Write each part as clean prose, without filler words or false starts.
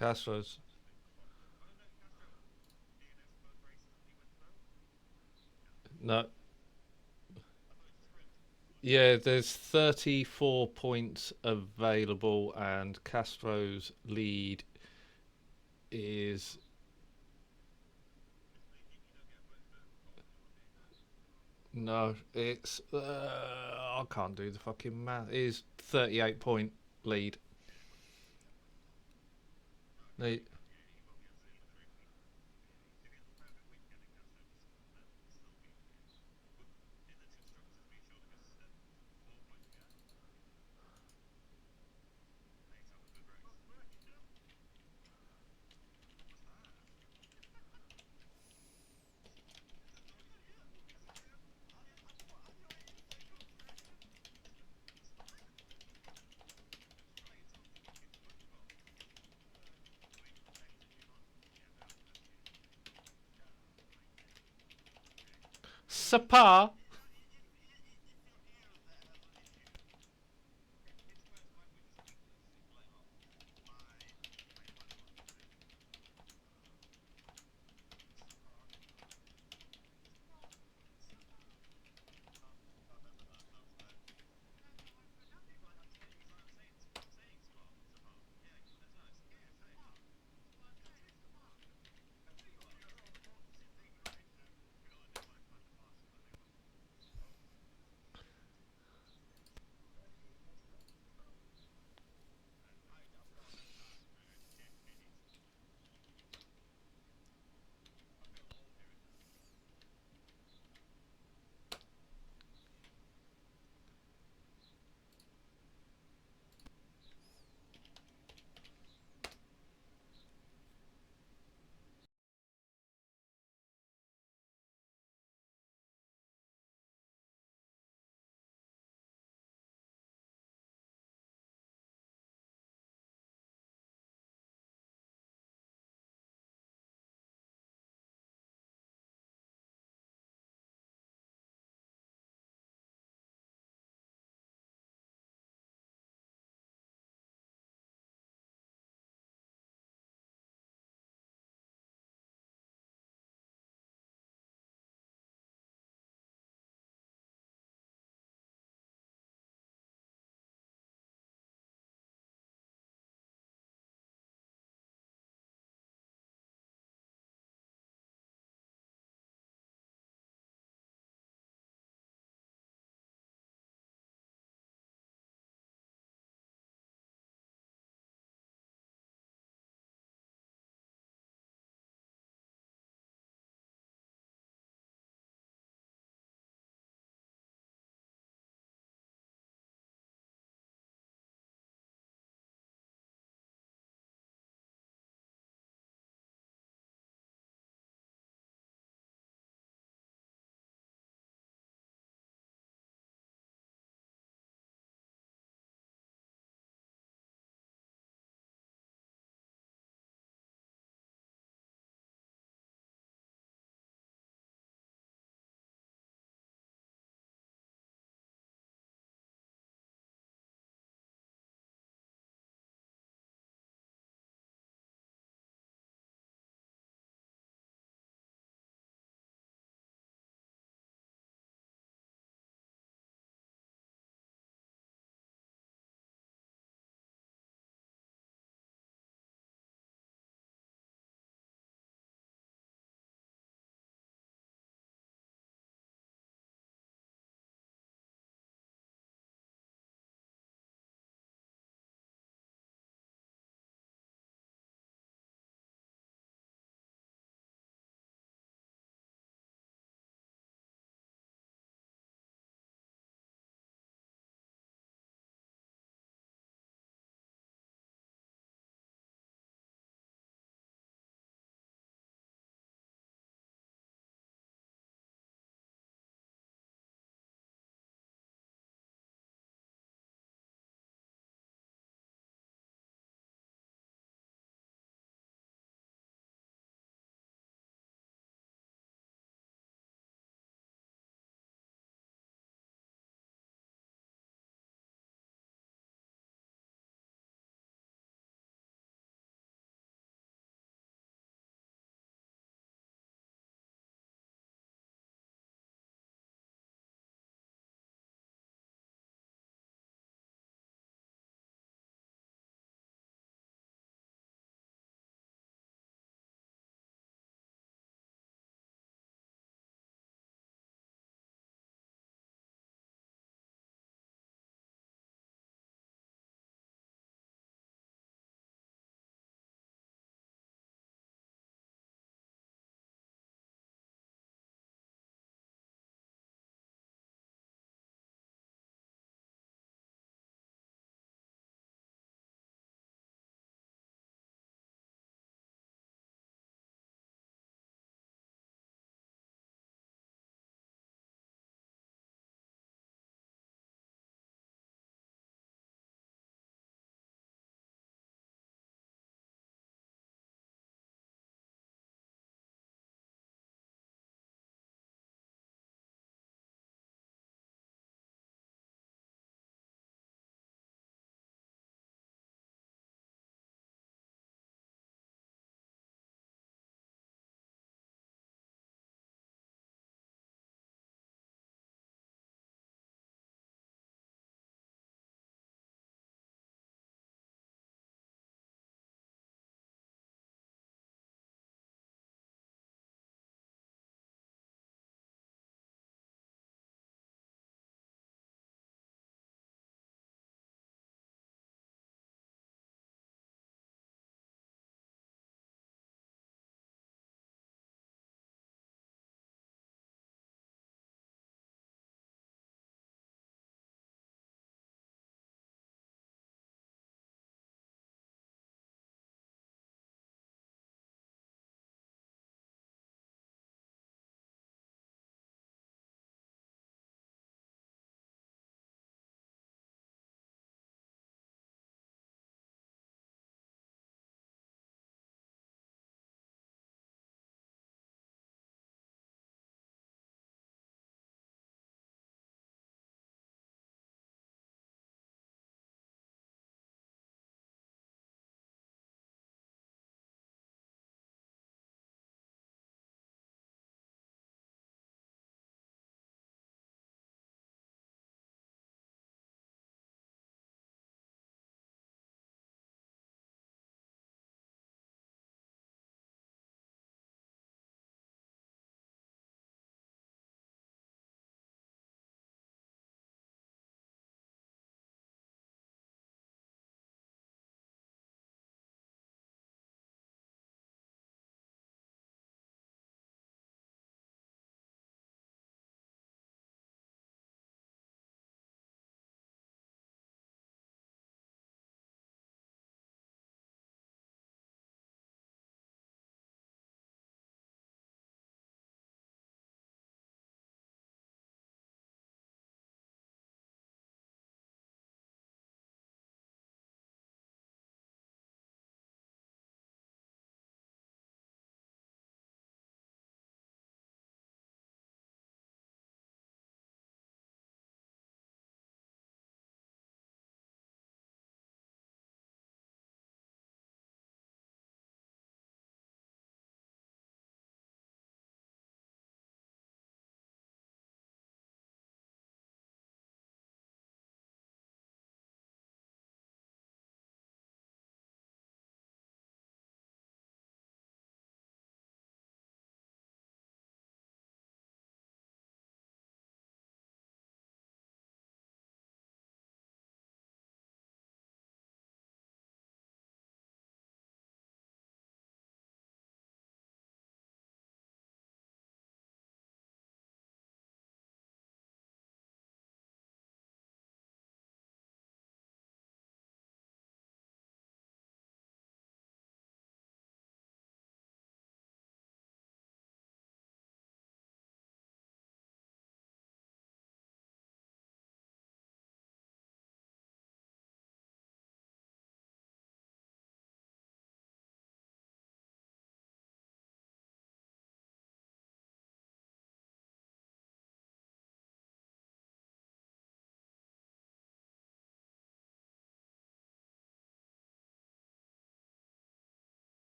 Castro's. No. Yeah, there's 34 points available, and Castro's lead is no, it's I can't do the fucking math. It is 38-point lead. They, Sapa.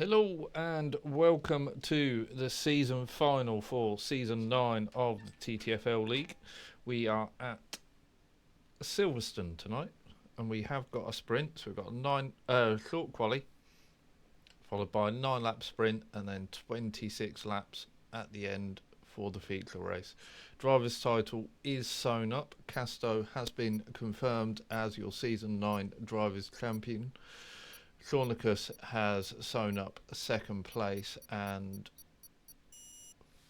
Hello and welcome to the season final for season 9 of the TTFL League. We are at Silverstone tonight and we have got a sprint. So we've got a short quali followed by a 9-lap sprint and then 26 laps at the end for the feature race. Driver's title is sewn up. Casto has been confirmed as your season 9 drivers champion. Shornicus has sewn up second place, and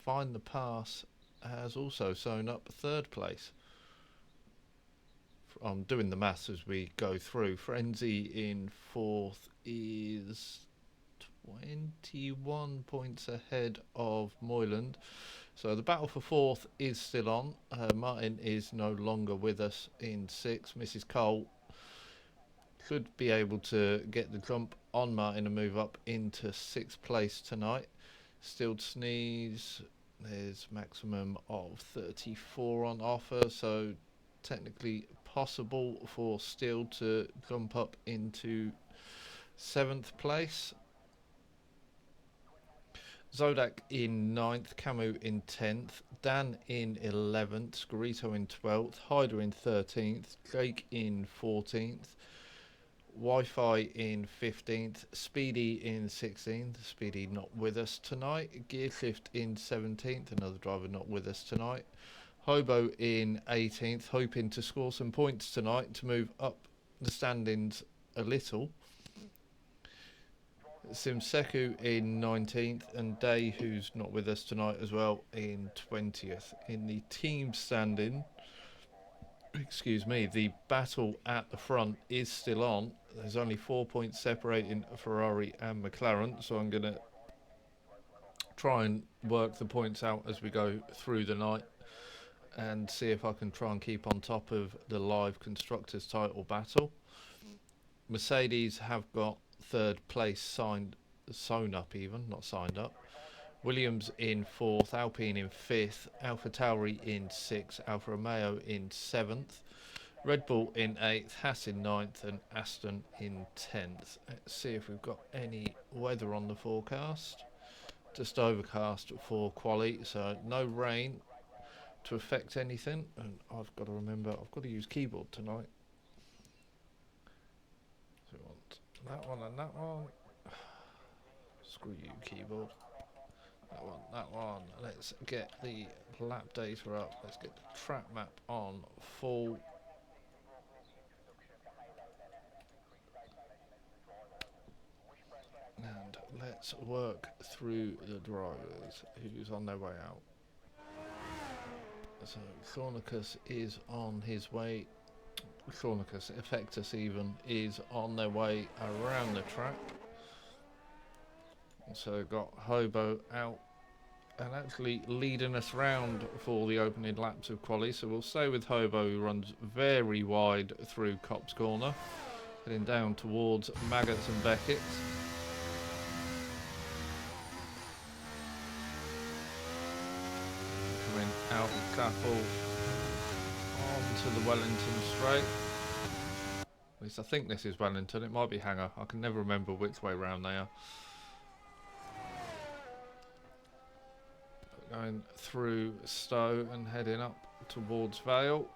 Find the Pass has also sewn up third place. I'm doing the maths as we go through. Frenzy in fourth is 21 points ahead of Moyland. So the battle for fourth is still on. Martin is no longer with us in sixth. Mrs. Cole should be able to get the jump on Martin and move up into sixth place tonight. Stilled Sneeze, there's maximum of 34 on offer, so technically possible for Still to jump up into seventh place. Zodak in 9th, Camu in 10th, Dan in 11th, Scorito in 12th, Hyder in 13th, Jake in 14th, Wi-Fi in 15th, Speedy in 16th, Speedy not with us tonight, Gearshift in 17th, another driver not with us tonight, Hobo in 18th, hoping to score some points tonight to move up the standings a little. Simseku in 19th and Day, who's not with us tonight as well, in 20th. In the team standing, excuse me, the battle at the front is still on. There's only 4 points separating Ferrari and McLaren, so I'm going to try and work the points out as we go through the night and see if I can try and keep on top of the live constructors title battle. Mercedes have got third place sewn up even, not signed up. Williams in fourth, Alpine in fifth, Alpha Tauri in sixth, Alfa Romeo in seventh, Red Bull in eighth, Haas in ninth, and Aston in 10th. Let's see if we've got any weather on the forecast. Just overcast for quali, so no rain to affect anything. And I've got to remember, I've got to use keyboard tonight. So we want that one and that one. Screw you, keyboard. That one, that one. Let's get the lap data up. Let's get the track map on full. And let's work through the drivers who's on their way out. So Shornicus is on his way. Shornicus, Effectus even, is on their way around the track. So got Hobo out and actually leading us round for the opening laps of quali. So we'll stay with Hobo, who runs very wide through Copse Corner, heading down towards Maggots and Beckett's. Coming out of Chapel onto the Wellington straight. At least I think this is Wellington. It might be Hanger. I can never remember which way round they are. Going through Stowe and heading up towards Vale.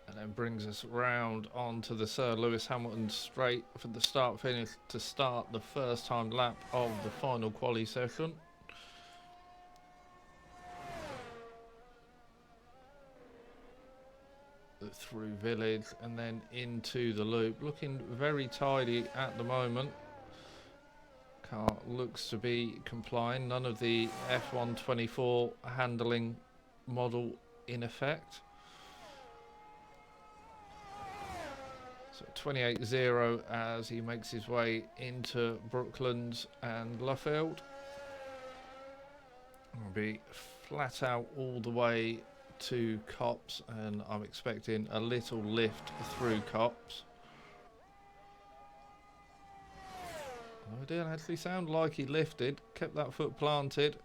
And then brings us round onto the Sir Lewis Hamilton straight for the start finish to start the first time lap of the final quali session. Through Village and then into the loop, looking very tidy at the moment. Car looks to be complying, none of the F124 handling model in effect. So 28.0 as he makes his way into Brooklands and Luffield. Will be flat out all the way to Copse, and I'm expecting a little lift through Copse. Oh, it didn't actually sound like he lifted, kept that foot planted,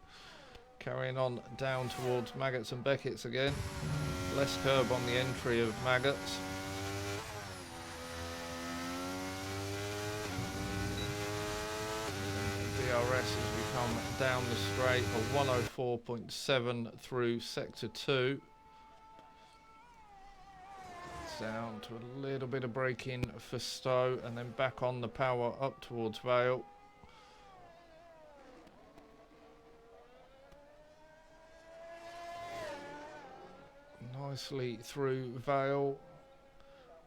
carrying on down towards Maggots and Beckett's again. less curb on the entry of Maggots. DRS as we come down the straight, a 104.7 through sector 2. Down to a little bit of braking for Stowe, and then back on the power up towards Vale. Nicely through Vale,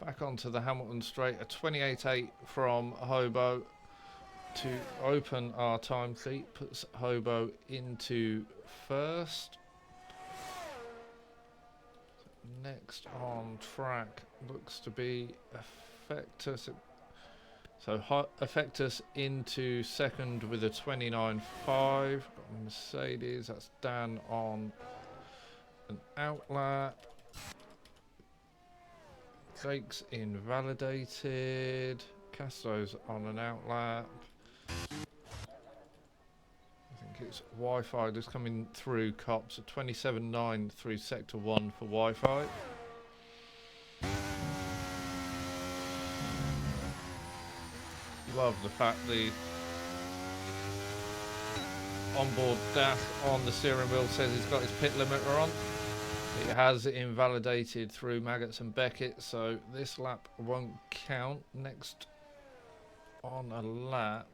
back onto the Hamilton straight, a 28.8 from Hobo to open our time sheet, puts Hobo into first. Next on track looks to be Effectus. So Effectus into second with a 29.5. Got Mercedes, that's Dan on an outlap. Jake's invalidated. Castro's on an outlap. It's Wi-Fi just coming through cops, a 27.9 through sector 1 for Wi-Fi. Love the fact the onboard dash on the steering wheel says he's got his pit limiter on. It has invalidated through Maggots and Beckett, so this lap won't count. Next on a lap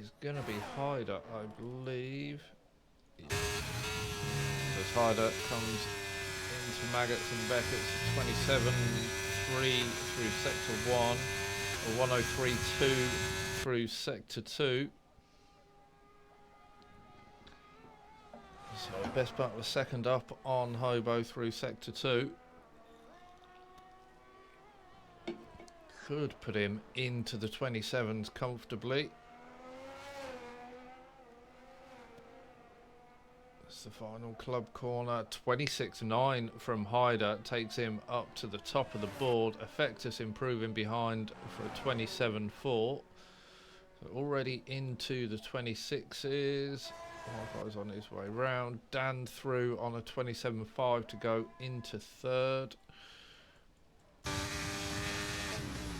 is going to be Hyder, I believe. As Hyder comes into Maggots and Beckett, 27.3 through sector 1, or 103.2 through sector 2. So best part of a second up on Hobo through sector 2. Could put him into the 27s comfortably. That's the final club corner. 26.9 from Hyder takes him up to the top of the board. Effectus improving behind for a 27.4. So already into the 26s. Wi-Fi's on his way round. Dan through on a 27.5 to go into third.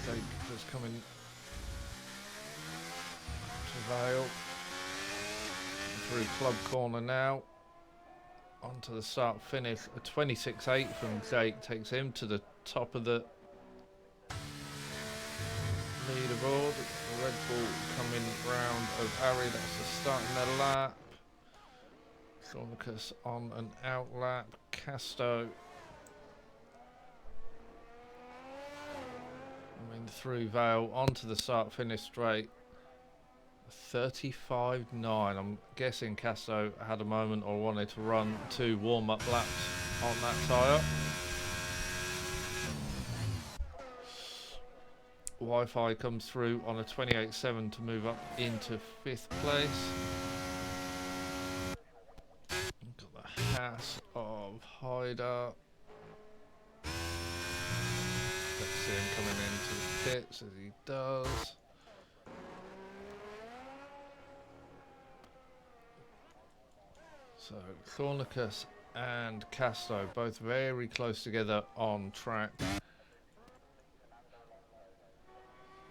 Jake just coming to Vale. Through club corner now. Onto the start finish. A 26.8 from Jake takes him to the top of the leaderboard. The Red Bull coming round of Ari. That's the starting their lap. Sonicus on an outlap. Casto coming through Vale onto the start finish straight. 35.9. I'm guessing Casto had a moment or wanted to run 2 warm-up laps on that tyre. Wi-Fi comes through on a 28.7 to move up into 5th place. Got the Haas of Hyder. Let's see him coming into the pits as he does. So Thornicus and Casto both very close together on track.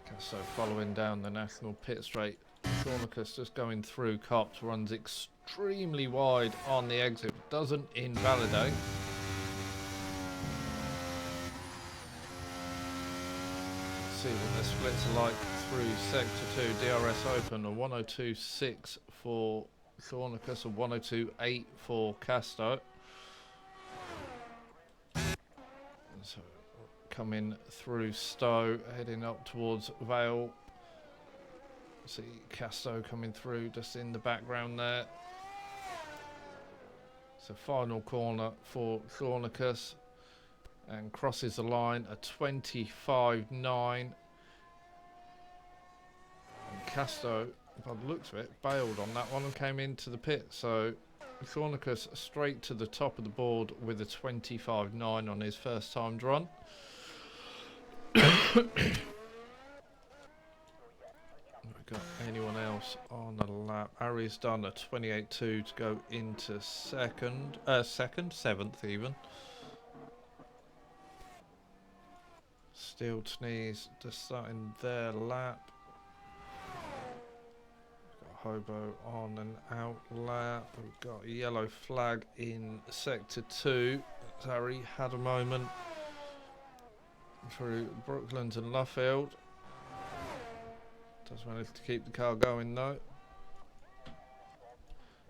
Casto following down the national pit straight. Thornicus just going through cops, runs extremely wide on the exit, doesn't invalidate. Let's see what the splits are like through sector 2. DRS open, a 102.6 for Thornicus, a 102.8 for Casto. So coming through Stowe, heading up towards Vale. See Casto coming through just in the background there. So final corner for Thornicus and crosses the line, a 25.9. And Casto, by the looks of it, bailed on that one and came into the pit. So Thornicus straight to the top of the board with a 25.9 on his first timed run. got anyone else on the lap. Ari's done a 28.2 to go into seventh even. Steel Sneeze just starting their lap. Got Hobo on and out lap. We've got a yellow flag in sector 2. Ari had a moment through Brooklands and Luffield. Does manage to keep the car going though.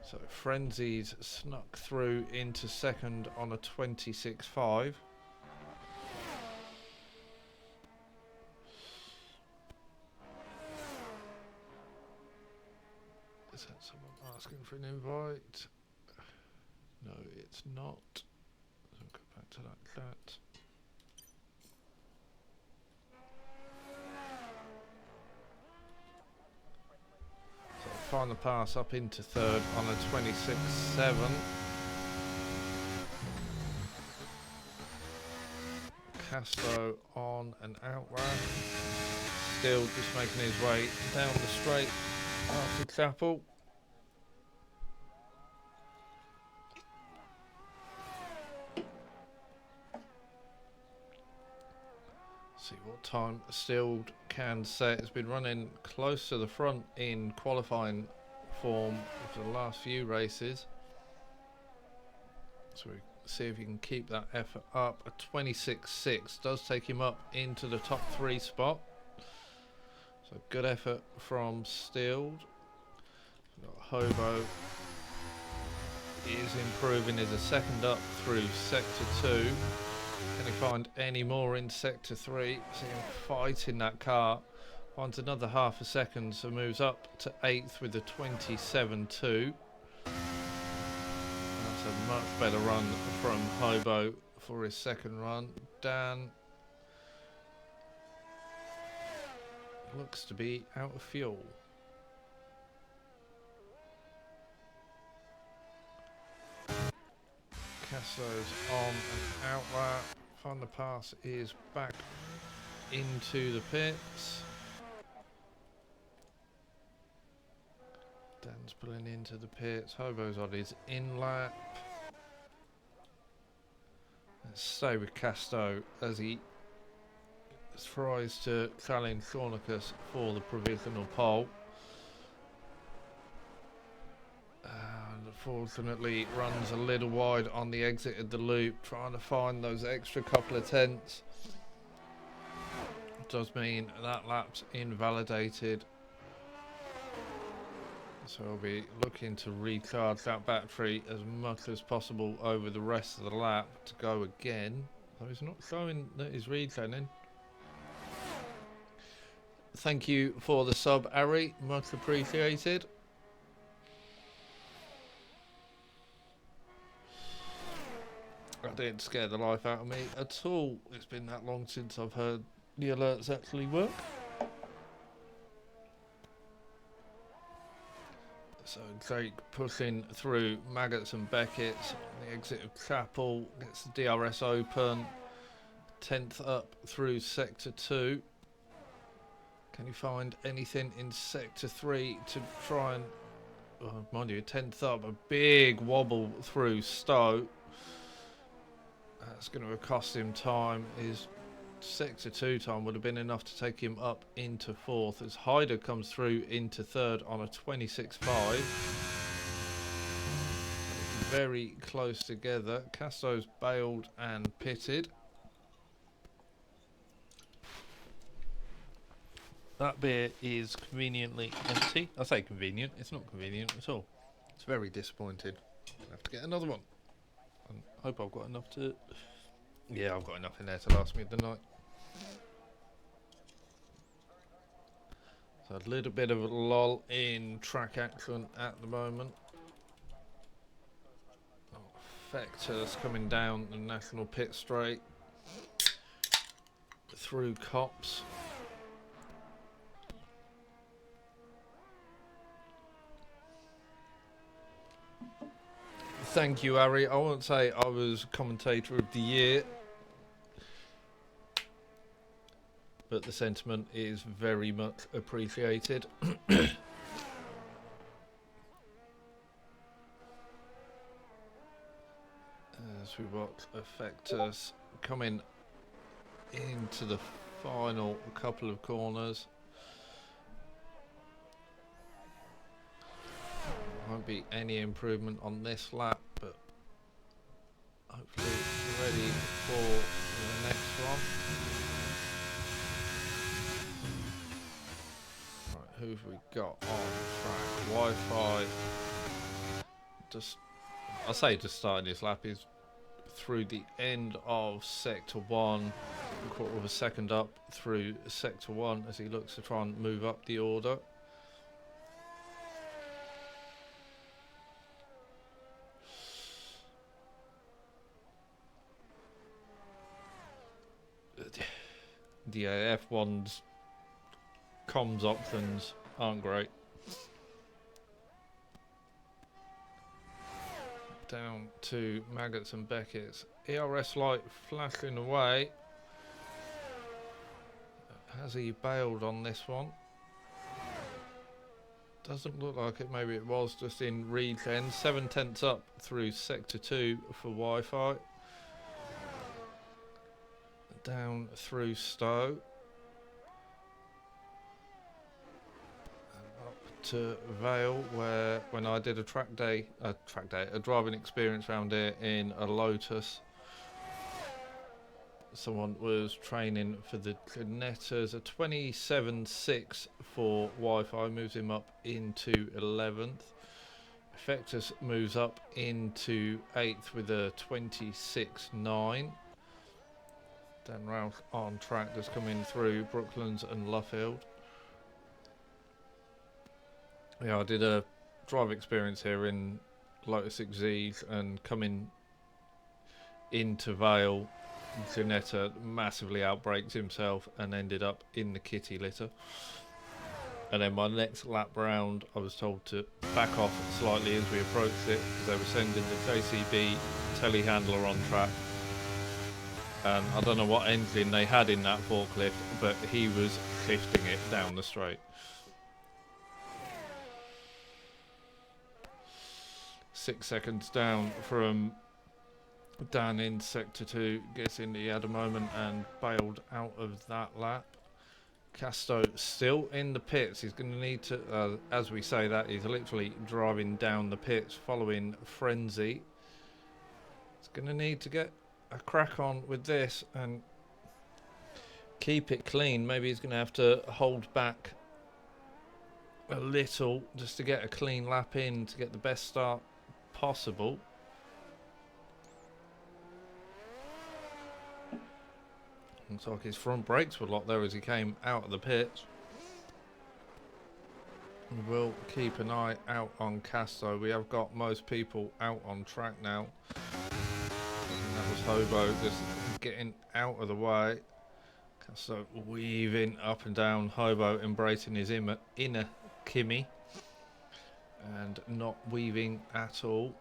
So Frenzies snuck through into second on a 26.5. Is that someone asking for an invite? No, it's not. So go back to that chat. So final pass up into third on a 26.7. Castro on and out lap. Still just making his way down the straight after Chapel. See what time Stilled can set. It's been running close to the front in qualifying form for the last few races. So we see if he can keep that effort up. A 26.6 does take him up into the top 3 spot. So good effort from Stilled. Hobo is improving as a second up through sector 2. Can he find any more in sector 3? See him fighting that car. Finds another half a second, so moves up to 8th with a 27.2. That's a much better run from Hobo for his second run. Dan looks to be out of fuel. Casso's on and out lap. Van der Pass is back into the pits. Dan's pulling into the pits. Hobo's on his in lap. Let's stay with Casto as he tries to challenge Thornicus for the provisional pole. Unfortunately runs a little wide on the exit of the loop, trying to find those extra couple of tenths. Does mean that lap's invalidated, so I'll be looking to recharge that battery as much as possible over the rest of the lap to go again. Though he's not showing that he's retraining. Thank you for the sub, Ari, much appreciated. That didn't scare the life out of me at all. It's been that long since I've heard the alerts actually work. So Drake pushing through Maggots and Beckett's on the exit of Chapel, gets the DRS open, 10th up through sector 2. Can you find anything in sector 3 to try and, mind you, 10th up, a big wobble through Stowe. That's going to cost him time. His sector 2 time would have been enough to take him up into 4th as Hyder comes through into 3rd on a 26.5. Very close together. Casto's bailed and pitted. That beer is conveniently empty. I say convenient, it's not convenient at all. It's very disappointing. I'll have to get another one. I hope I've got enough to... Yeah, I've got enough in there to last me the night. So a little bit of a lull in track action at the moment. Vector's coming down the National Pit Straight through Cops. Thank you, Ari. I won't say I was commentator of the year, but the sentiment is very much appreciated. As we watch Effectus coming into the final couple of corners. Won't be any improvement on this lap, but hopefully ready for the next one. Right, who've we got on track? Wi-Fi. I'll say just starting this lap is through the end of sector 1, a quarter of a second up through sector 1 as he looks to try and move up the order. The F1's comms options aren't great. Down to Maggots and Beckett's. ERS light flashing away. Has he bailed on this one? Doesn't look like it. Maybe it was just in regen. 7/10 up through sector 2 for Wi-Fi. Down through Stowe. And up to Vale, where when I did a driving experience round here in a Lotus, someone was training for the Ginettas. A 27.6 for Wi-Fi moves him up into 11th. Effectus moves up into 8th with a 26.9. Dan Ralph on track just coming through Brooklands and Luffield. Yeah, I did a drive experience here in Lotus XZs and coming into Vale, Ginetta massively outbraked himself and ended up in the kitty litter. And then my next lap round, I was told to back off slightly as we approached it because they were sending the JCB telehandler on track. And I don't know what engine they had in that forklift, but he was shifting it down the straight. Six seconds down from Dan in sector 2, guessing he had a moment and bailed out of that lap. Casto still in the pits. He's going to need to, as we say that, he's literally driving down the pits following Frenzy. He's going to need to get a crack on with this and keep it clean. Maybe he's going to have to hold back a little just to get a clean lap in to get the best start possible. Looks like his front brakes were locked there as he came out of the pits. We'll keep an eye out on Casto. We have got most people out on track now. That was Hobo just getting out of the way. Casto weaving up and down. Hobo embracing his inner Kimmy and not weaving at all.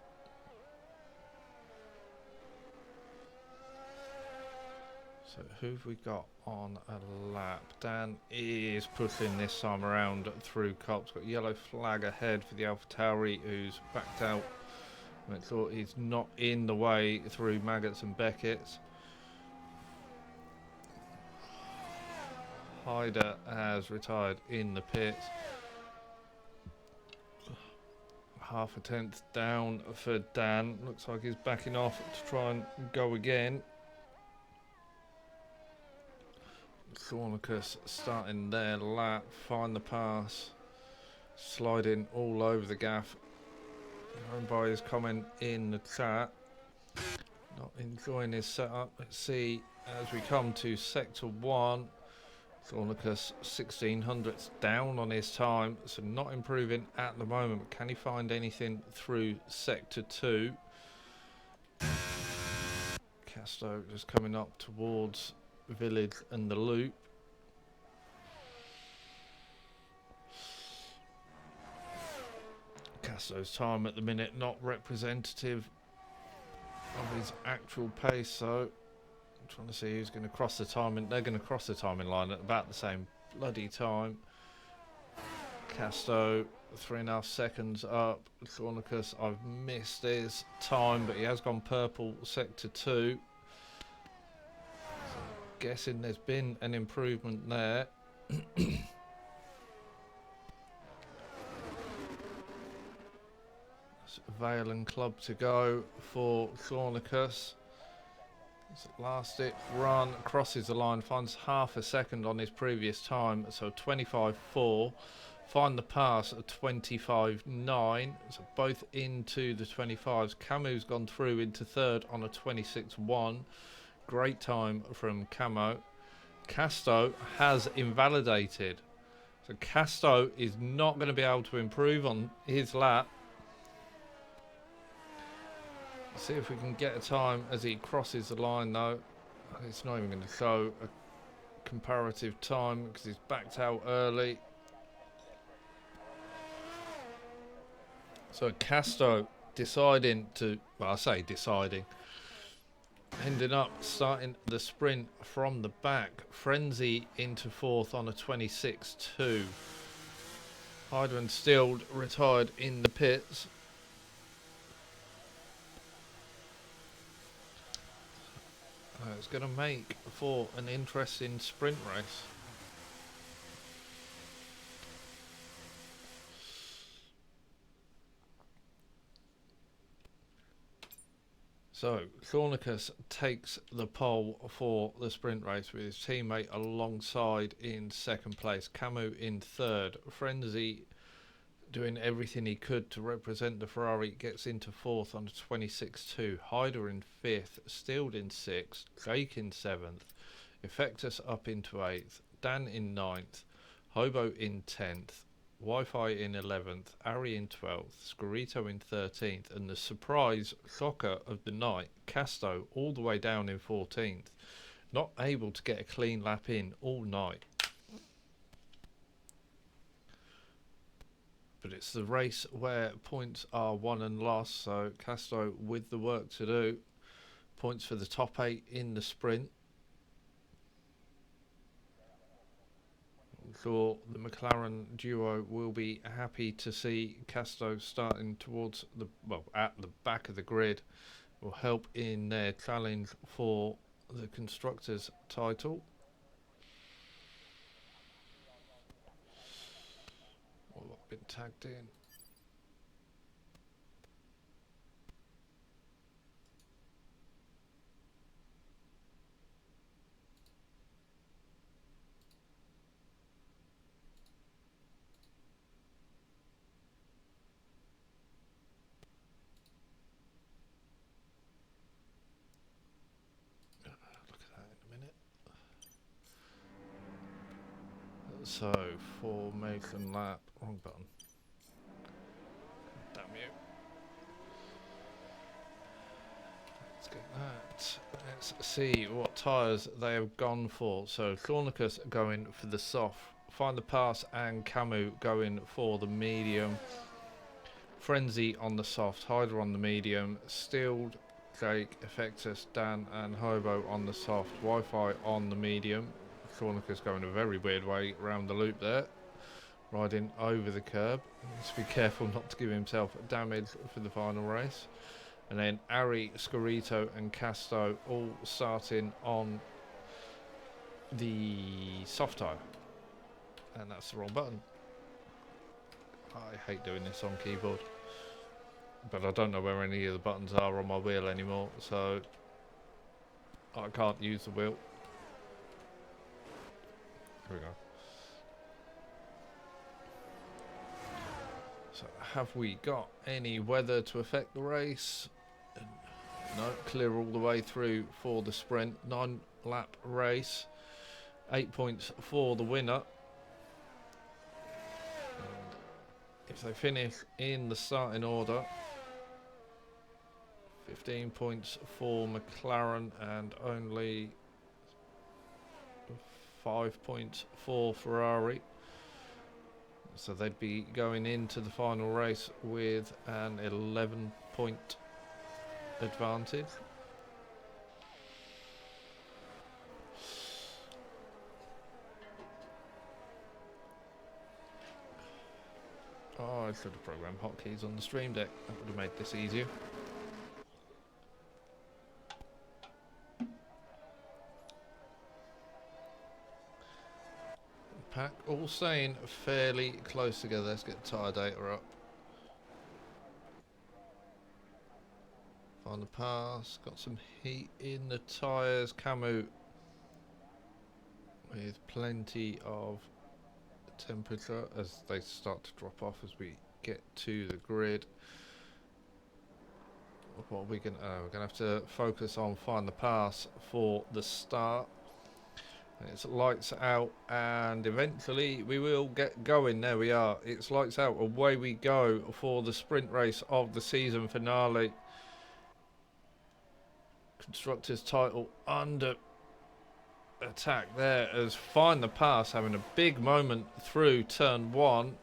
So who've we got on a lap? Dan is pushing this time around through Cops. Got a yellow flag ahead for the AlphaTauri, who's backed out. Make sure he's not in the way through Maggots and Beckett's. Hyder has retired in the pits. Half a tenth down for Dan. Looks like he's backing off to try and go again. Thornicus starting their lap, find the pass, sliding all over the gaff. Going by his comment in the chat, not enjoying his setup. Let's see as we come to sector 1. Thornicus 1600ths down on his time, so not improving at the moment. But can he find anything through sector 2? Casto just coming up towards Village and the Loop. Casto's time at the minute not representative of his actual pace, so Trying to see who's going to cross the timing. They're going to cross the timing line at about the same bloody time. Casto, 3.5 seconds up. Thornicus, I've missed his time, but he has gone purple, sector 2. So guessing there's been an improvement there. Vale and Club to go for Thornicus. Last it run, crosses the line, finds half a second on his previous time, so 25.4. Find the pass at 25.9, so both into the 25s. Camu's gone through into third on a 26.1. Great time from Camo. Casto has invalidated, so Casto is not going to be able to improve on his lap. See if we can get a time as he crosses the line, though. It's not even going to show a comparative time because he's backed out early. So Casto deciding to, well, I say deciding, ending up starting the sprint from the back. Frenzy into fourth on a 26.2. Hyder and Stilled retired in the pits. It's going to make for an interesting sprint race. So Thornicus takes the pole for the sprint race with his teammate alongside in second place. Camu in third. Frenzy doing everything he could to represent the Ferrari, gets into fourth on a 26.2. Hyder in fifth, Stilled in sixth, Jake in seventh, Effectus up into eighth, Dan in ninth, Hobo in 10th, Wi-Fi in 11th, Ari in 12th, Scorito in 13th, and the surprise shocker of the night, Casto all the way down in 14th. Not able to get a clean lap in all night. But it's the race where points are won and lost, so Casto with the work to do. Points for the top 8 in the sprint. I'm sure the McLaren duo will be happy to see Casto starting towards the, well, at the back of the grid. Will help in their challenge for the Constructors' title. Been tagged in. Look at that in a minute. So, formation lap, wrong button. Damn you. Let's get that. Let's see what tyres they have gone for. So, Thornicus going for the soft. Find the Pass and Camu going for the medium. Frenzy on the soft, Hyder on the medium, Stilled, Jake, Effectus, Dan and Hobo on the soft, Wi-Fi on the medium. Thornicus going a very weird way around the loop there, riding over the curb. Needs to be careful not to give himself damage for the final race. And then Ari, Scorito and Casto all starting on the soft tyre. And that's the wrong button. I hate doing this on keyboard. But I don't know where any of the buttons are on my wheel anymore, so I can't use the wheel. Here we go. So have we got any weather to affect the race? No, clear all the way through for the sprint. 9-lap race. 8 points for the winner. And if they finish in the starting order, 15 points for McLaren and only 5 points for Ferrari. So they'd be going into the final race with an 11-point advantage. Oh, I should have programmed hotkeys on the stream deck. That would have made this easier. Pack all staying fairly close together. Let's get tyre data up. Find the pass. Got some heat in the tyres. Camu with plenty of temperature as they start to drop off as we get to the grid. What are we going to... we're going to have to focus on find the pass for the start. It's lights out and eventually we will get going. There we are. It's lights out. Away we go for the sprint race of the season finale. Constructors title under attack there as Find the Pass having a big moment through turn 1.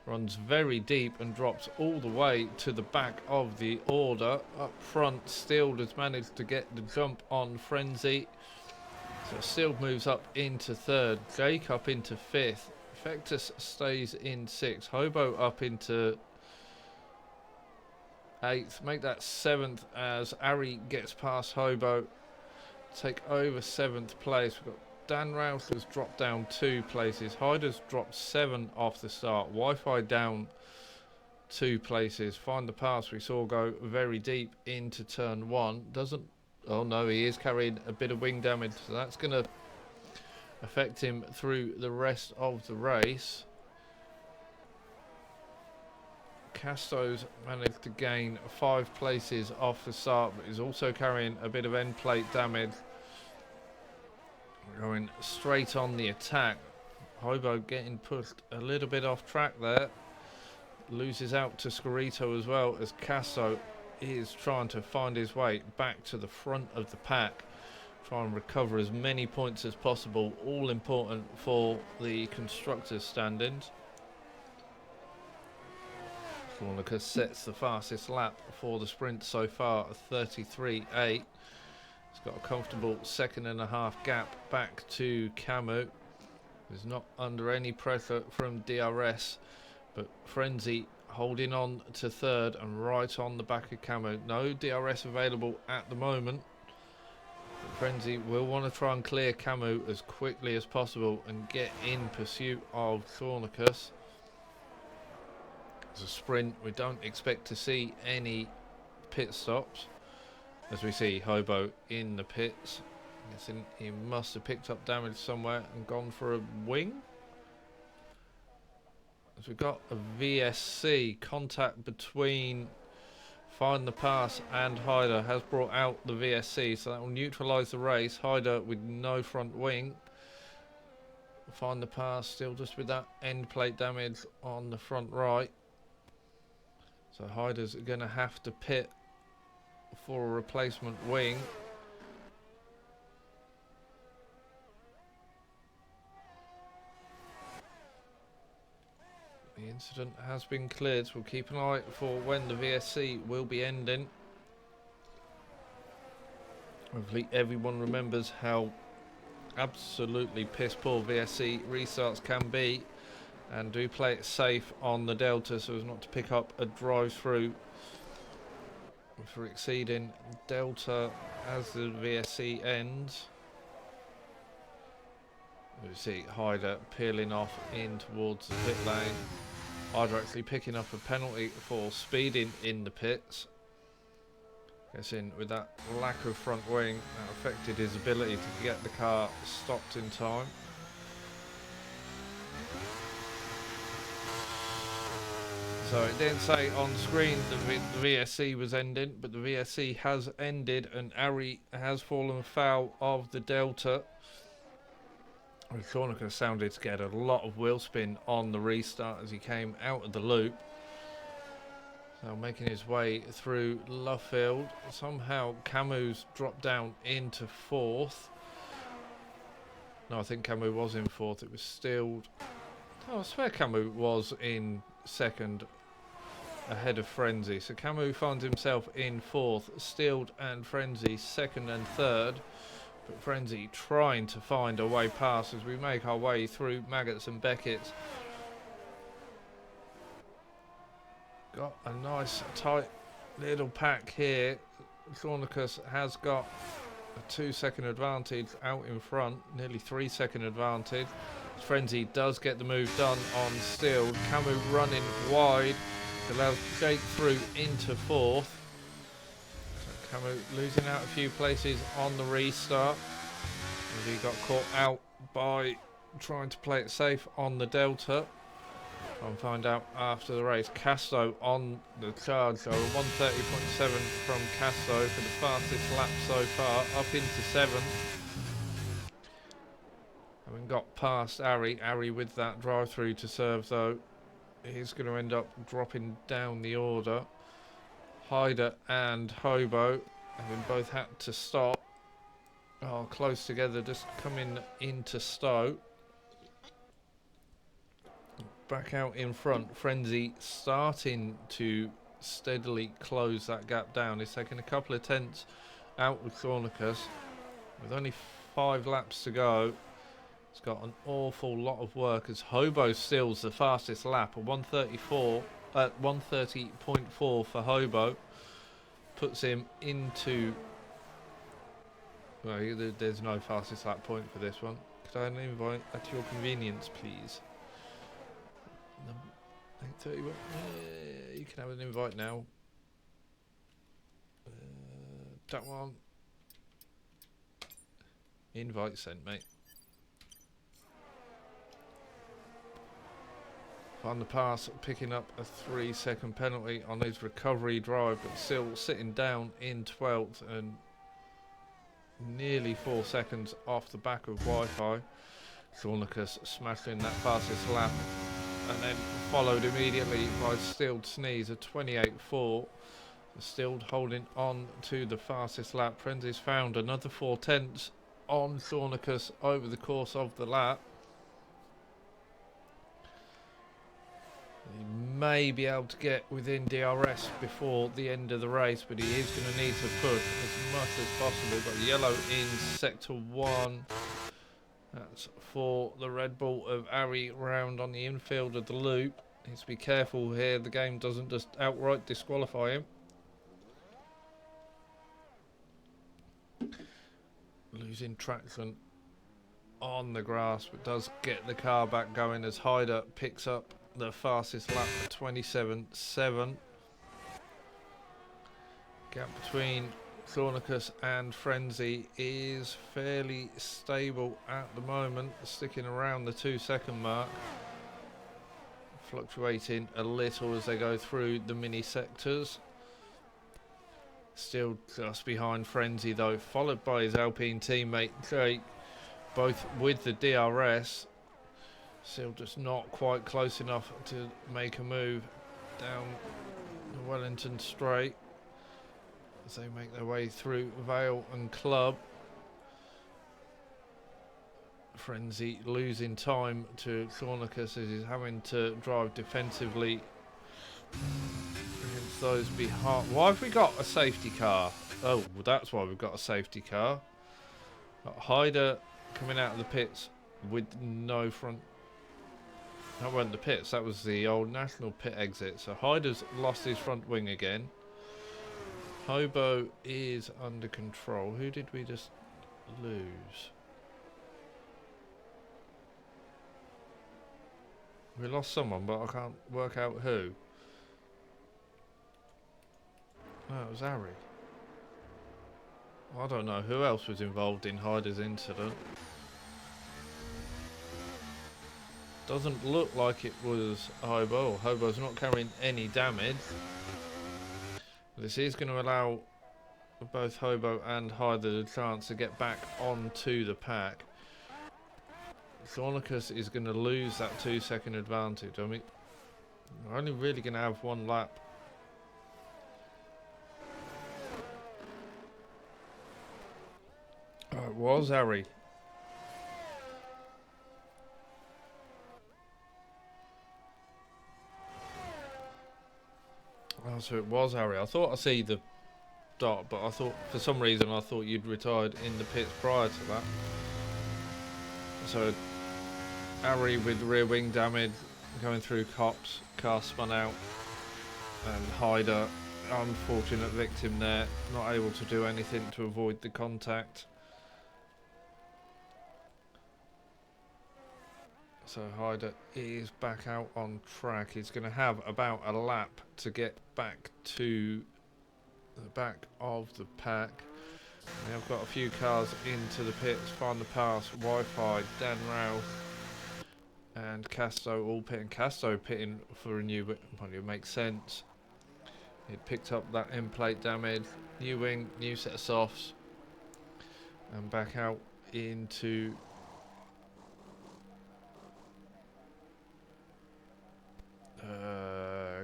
Runs very deep and drops all the way to the back of the order. Up front, Steele has managed to get the jump on Frenzy. So Steele moves up into 3rd. Jake up into 5th. Effectus stays in 6th. Hobo up into 8th. Make that 7th as Ari gets past Hobo. Take over 7th place. We've got Dan Rouse has dropped down 2 places. Hyder's dropped 7 off the start. Wi-Fi down 2 places. Find the Pass we saw go very deep into turn 1. Doesn't... Oh no, he is carrying a bit of wing damage. So that's going to affect him through the rest of the race. Casto's managed to gain 5 places off the start, but is also carrying a bit of end plate damage. Going straight on the attack. Hobo getting pushed a little bit off track there. Loses out to Scorito as well as Casto is trying to find his way back to the front of the pack. Try and recover as many points as possible. All important for the constructors' standings. Fornica sets the fastest lap for the sprint so far at 33.8. He's got a comfortable 2.5 gap back to Camu. He's not under any pressure from DRS, but Frenzy holding on to 3rd and right on the back of Camu. No DRS available at the moment. But Frenzy will want to try and clear Camu as quickly as possible and get in pursuit of Thornicus. It's a sprint. We don't expect to see any pit stops. As we see Hobo in the pits. I'm guessing he must have picked up damage somewhere and gone for a wing. As we've got a VSC contact between Find the Pass and Hyder has brought out the VSC, so that will neutralise the race. Hyder with no front wing. Find the Pass still just with that end plate damage on the front right. So Hyder's going to have to pit for a replacement wing. The incident has been cleared, so we'll keep an eye for when the VSC will be ending. Hopefully everyone remembers how absolutely piss poor VSC restarts can be, and do play it safe on the Delta so as not to pick up a drive through for exceeding Delta as the VSC ends. We see Hyder peeling off in towards the pit lane. Hyder actually picking up a penalty for speeding in the pits. Guessing with that lack of front wing, that affected his ability to get the car stopped in time. So it didn't say on screen that the VSC was ending, but the VSC has ended and Ari has fallen foul of the Delta. Thornica sounded to get a lot of wheel spin on the restart as he came out of the loop. So making his way through Luffield. Somehow Camu's dropped down into 4th. No, I think Camu was in 4th. It was Steeled. Oh, I swear Camu was in 2nd ahead of Frenzy. So Camu finds himself in 4th. Steeled and Frenzy 2nd and 3rd. But Frenzy trying to find a way past as we make our way through Maggots and Beckett's. got a nice tight little pack here. Thornicus has got a 2-second advantage out in front, nearly 3-second advantage. Frenzy does get the move done on Steel. Camus running wide, allows Jake through into fourth. So Camus losing out a few places on the restart. And he got caught out by trying to play it safe on the Delta. I'll find out after the race. Casto on the charge, so 130.7 from Casto for the fastest lap so far, up into 7th. Having got past Ari with that drive through to serve though, he's going to end up dropping down the order. Hyder and Hobo having both had to stop. Oh, close together, just coming into Stowe. Back out in front, Frenzy starting to steadily close that gap down. He's taken a couple of tenths out with Thornicus. With only 5 laps to go, it's got an awful lot of work as Hobo steals the fastest lap at 130.4 for Hobo. Puts him into... Well, there's no fastest lap point for this one. Could I invite at your convenience, please? 8:31. You can have an invite now. That one. Invite sent, mate. Van der Paas picking up a 3-second penalty on his recovery drive, but still sitting down in 12th and nearly 4 seconds off the back of Wi-Fi. Thornicus smashing that fastest lap, and then followed immediately by Stilled Sneeze at 28.4. Stilled holding on to the fastest lap. Frenzy's found another 4 tenths on Thornicus over the course of the lap. He may be able to get within DRS before the end of the race, but he is going to need to push as much as possible. Got yellow in sector 1. That's for the Red Bull of Ari round on the infield of the loop. Needs to be careful here. The game doesn't just outright disqualify him. Losing traction on the grass, but does get the car back going as Hyder picks up the fastest lap at 27.7. Gap between Thornicus and Frenzy is fairly stable at the moment, sticking around the 2-second mark, fluctuating a little as they go through the mini sectors. Still just behind Frenzy though, followed by his Alpine teammate Jake, both with the DRS. Still just not quite close enough to make a move down the Wellington Straight as they make their way through Vale and Club. Frenzy losing time to Thornicus as he's having to drive defensively against those behind. Why have we got a safety car? Oh, well, that's why we've got a safety car. Got Hyder coming out of the pits with no front. That weren't the pits, that was the old national pit exit. So Hyder's lost his front wing again. Hobo is under control. Who did we just lose? We lost someone, but I can't work out who. No, it was Ari. I don't know who else was involved in Hyder's incident. Doesn't look like it was Hobo. Hobo's not carrying any damage. This is going to allow both Hobo and Hyder the chance to get back onto the pack. Thornicus is going to lose that 2-second advantage. I mean, we're only really going to have one lap. Oh, it was Ari. Oh, so it was Harry. I thought I see the dot, but I thought for some reason I thought you'd retired in the pits prior to that. So Harry with rear wing damage going through cops, car spun out And Hyder, unfortunate victim there, not able to do anything to avoid the contact. So Hyder is back out on track. He's going to have about a lap to get back to the back of the pack. We have got a few cars into the pits. Find the pass, Wi-Fi, Dan Rao and Casto all pitting. Casto pitting for a new wing, well, it makes sense. It picked up that end plate damage. New wing, new set of softs, and back out into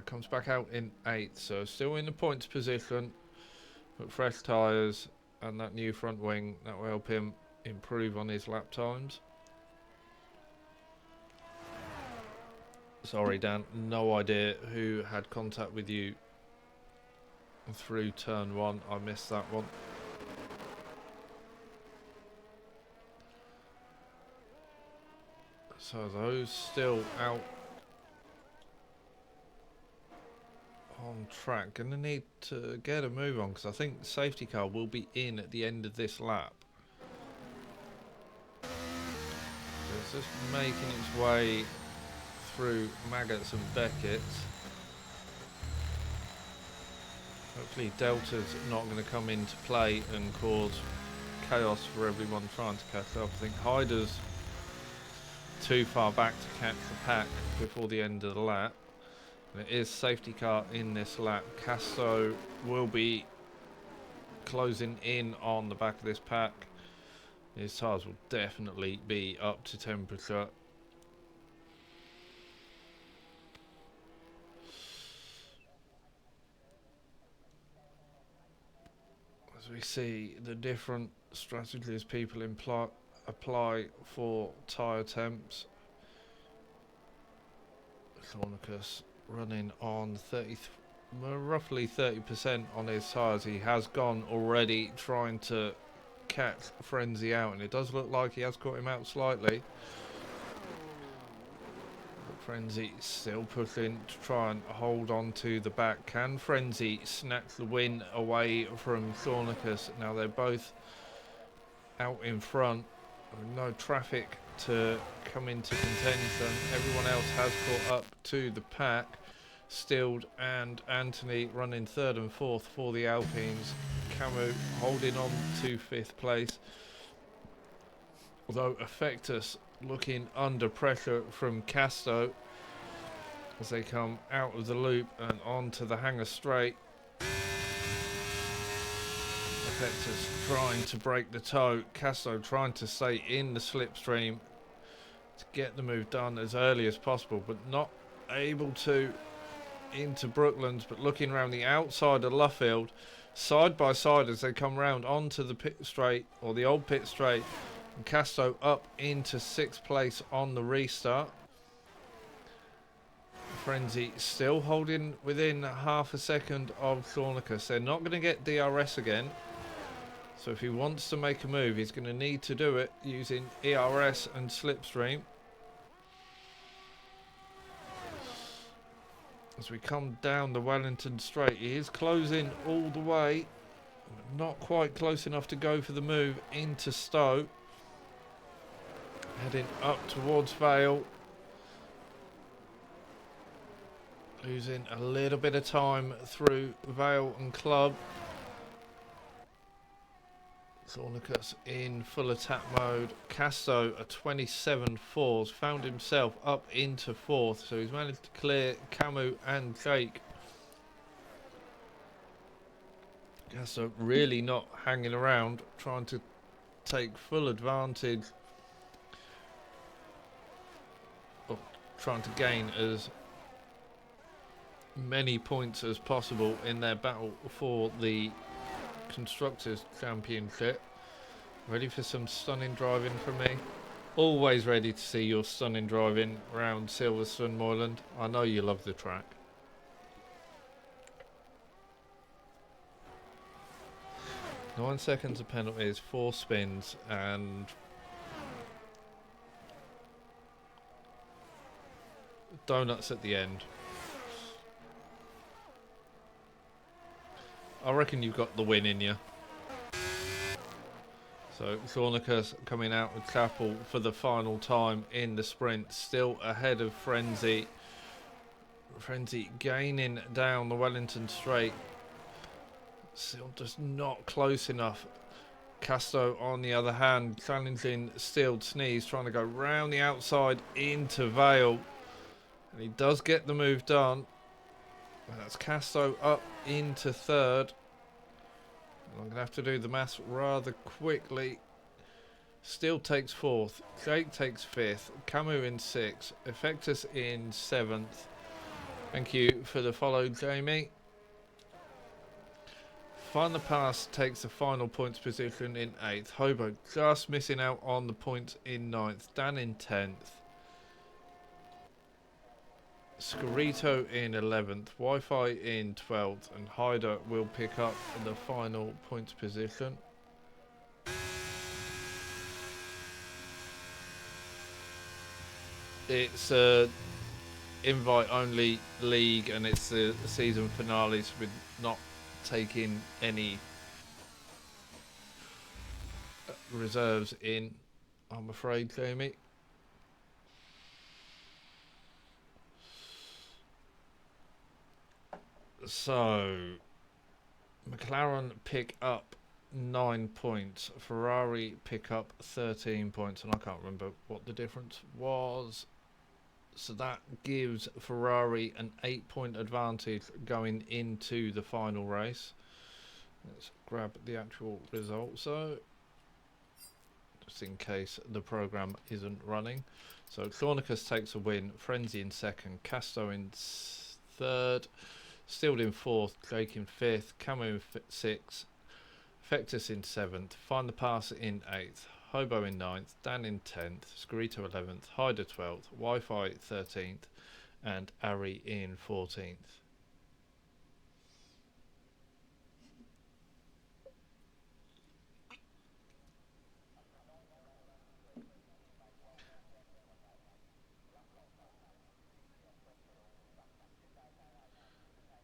comes back out in 8th, so still in the points position, but fresh tyres and that new front wing, that will help him improve on his lap times. Sorry Dan, no idea who had contact with you through turn 1, I missed that one. So those still out on track. Gonna need to get a move on because I think the safety car will be in at the end of this lap. So it's just making its way through Maggots and Beckett's. Hopefully Delta's not going to come into play and cause chaos for everyone trying to catch up. I think Hyder's too far back to catch the pack before the end of the lap. And it is safety car in this lap. Casto will be closing in on the back of this pack. His tyres will definitely be up to temperature. As we see the different strategies people apply for tyre temps. Thornicus running on roughly 30% on his tyres. He has gone already trying to catch Frenzy out, and it does look like he has caught him out slightly. But Frenzy still pushing to try and hold on to the back. Can Frenzy snatch the win away from Thornicus? Now they're both out in front, with no traffic to come into contention. Everyone else has caught up to the pack. Stilled and Anthony running 3rd and 4th for the Alpines. Camus holding on to 5th place. Although Effectus looking under pressure from Casto as they come out of the loop and onto the hanger straight. Effectus trying to break the toe. Casto trying to stay in the slipstream to get the move done as early as possible, but not able to into Brooklands, but looking around the outside of Luffield, side by side as they come round onto the pit straight, or the old pit straight, and Casto up into 6th place on the restart. Frenzy still holding within half a second of Thornicus. They're not going to get DRS again, so if he wants to make a move, he's going to need to do it using ERS and slipstream. As we come down the Wellington Straight, he is closing all the way, not quite close enough to go for the move into Stowe. Heading up towards Vale, losing a little bit of time through Vale and Club. Thornicus in full attack mode. Casto, a 27-4s, found himself up into 4th, so he's managed to clear Camus and Jake. Casto really not hanging around, trying to take full advantage of trying to gain as many points as possible in their battle for the Constructors Championship. Ready for some stunning driving from me? Always ready to see your stunning driving around Silverstone Moorland. I know you love the track. Nine seconds of penalties, 4 spins, and donuts at the end. I reckon you've got the win in you. So Thornicus coming out with Chapel for the final time in the sprint, still ahead of Frenzy. Frenzy gaining down the Wellington Straight, still just not close enough. Casto on the other hand challenging Steeled Sneeze, trying to go round the outside into Vale, and he does get the move done. That's Casto up into third. I'm going to have to do the maths rather quickly. Steele takes fourth, Jake takes fifth, Camus in sixth, Effectus in seventh. Thank you for the follow, Jamie. Find the Pass takes the final points position in 8th. Hobo just missing out on the points in 9th. Dan in 10th. Scorito in 11th. Wi-Fi in 12th. And Hyder will pick up the final points position. It's a invite only league and it's the season finales with not taking any reserves in, I'm afraid, Jamie. So McLaren pick up 9 points, Ferrari pick up 13 points, and I can't remember what the difference was. So that gives Ferrari an 8-point advantage going into the final race. Let's grab the actual result, so just in case the program isn't running. So Thornicus takes a win, Frenzy in second, Casto in third, Steeled in fourth, Jake in fifth, Camo in sixth, Effectus in seventh, Find the Pass in eighth, Hobo in 9th, Dan in 10th, Scorito 11th, Hyder 12th, Wi-Fi 13th, and Ari in 14th.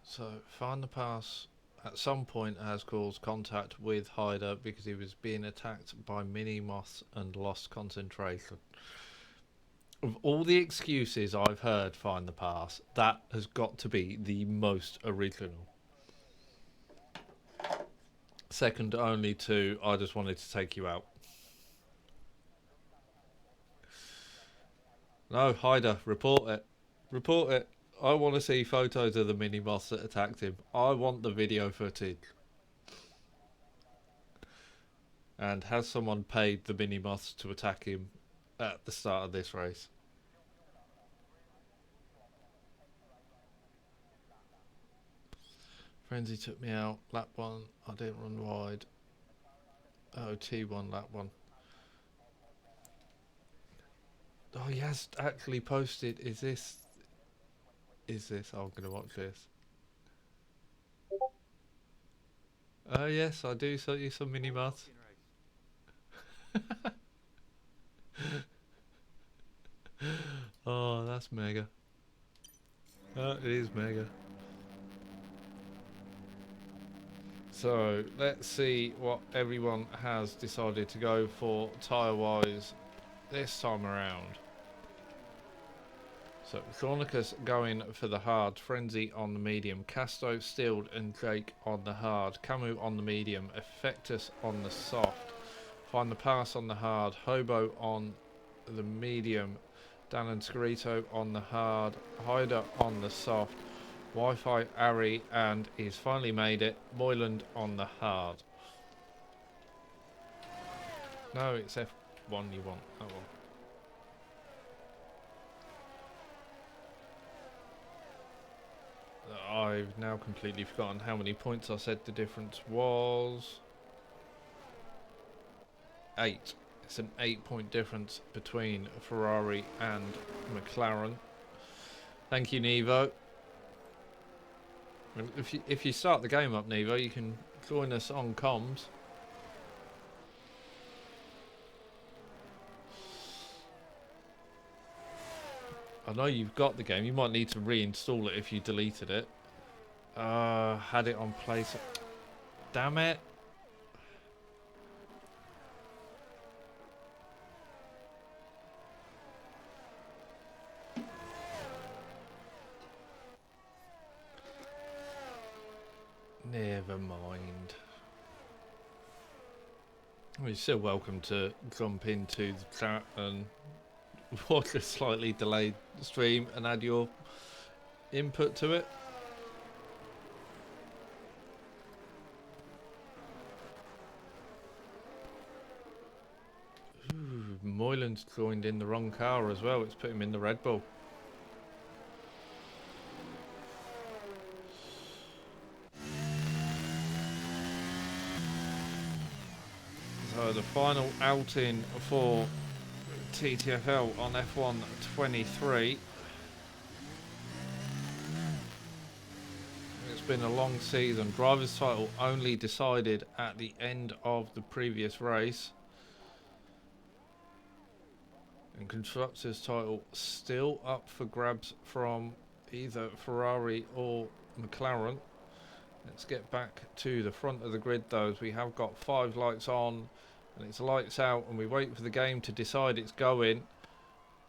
So Find the Pass at some point has caused contact with Hyder because he was being attacked by mini moths and lost concentration. Of all the excuses I've heard, Find the Pass, that has got to be the most original. Second only to, I just wanted to take you out. No, Hyder, report it. Report it. I want to see photos of the mini moths that attacked him. I want the video footage. And has someone paid the mini moths to attack him at the start of this race? Frenzy took me out. Lap 1, I didn't run wide. Oh, T1 lap 1. Oh, he has actually posted. Is this? Oh, I'm going to watch this. Oh, yes, I do see some mini moths. Oh, that's mega. It is mega. So let's see what everyone has decided to go for tyre wise this time around. So Thornicus going for the hard, Frenzy on the medium, Casto, Steeled and Jake on the hard, Camus on the medium, Effectus on the soft, Find the Pass on the hard, Hobo on the medium, Dan and Scorito on the hard, Hyder on the soft, Wi-Fi Ari, and he's finally made it, Moyland on the hard. No, it's F1 you want, that one. I've now completely forgotten how many points I said the difference was. 8. It's an 8-point difference between Ferrari and McLaren. Thank you, Nevo. If you start the game up, Nevo, you can join us on comms. I know you've got the game. You might need to reinstall it if you deleted it. Had it on place. Damn it. Never mind. You're still welcome to jump into the chat and watch a slightly delayed stream and add your input to it. Ooh, Moylan's joined in the wrong car as well. It's put him in the Red Bull. So the final outing for TTFL on F1 23. It's been a long season. Driver's title only decided at the end of the previous race. And Constructors title still up for grabs from either Ferrari or McLaren. Let's get back to the front of the grid though, as we have got 5 lights on and it's lights out, and we wait for the game to decide it's going.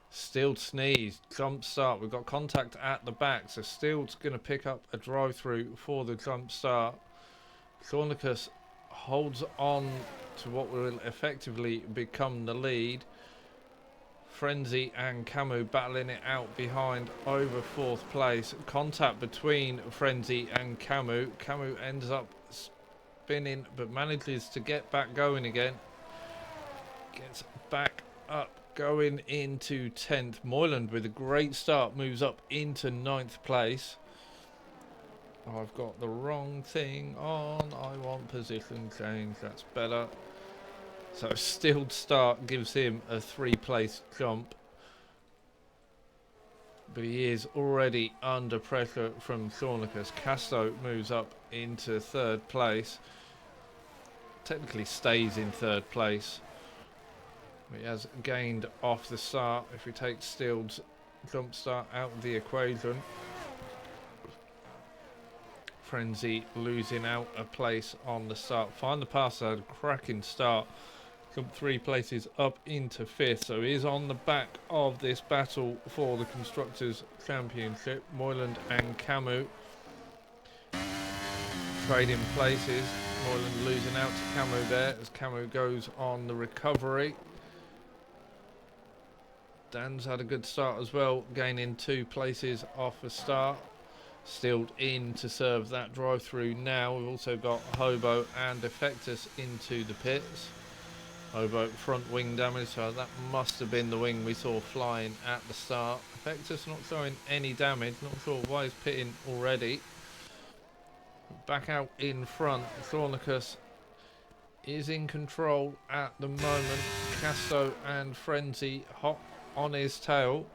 Still sneezed, jump start. We've got contact at the back, so Steele's going to pick up a drive through for the jump start. Thornicus holds on to what will effectively become the lead. Frenzy and Camus battling it out behind over 4th place. Contact between Frenzy and Camus. Camus ends up spinning but manages to get back going again. Gets back up, going into 10th. Moyland with a great start moves up into 9th place. Oh, I've got the wrong thing on. I want position change. That's better. So a stilled start gives him a 3-place jump. But he is already under pressure from Thornicus. Casto moves up into 3rd place. Technically stays in 3rd place. He has gained off the start. If we take Steele's jump start out of the equation. Frenzy losing out a place on the start. Find the Pass had a cracking start. Jumped 3 places up into 5th. So he is on the back of this battle for the Constructors' Championship. Moyland and Camus trading places. Moyland losing out to Camus there as Camus goes on the recovery. Dan's had a good start as well, gaining 2 places off the start. Steeled in to serve that drive through now. We've also got Hobo and Effectus into the pits. Hobo front wing damage, so that must have been the wing we saw flying at the start. Effectus not showing any damage, not sure why he's pitting already. Back out in front, Thornicus is in control at the moment. Casto and Frenzy hot on his tail.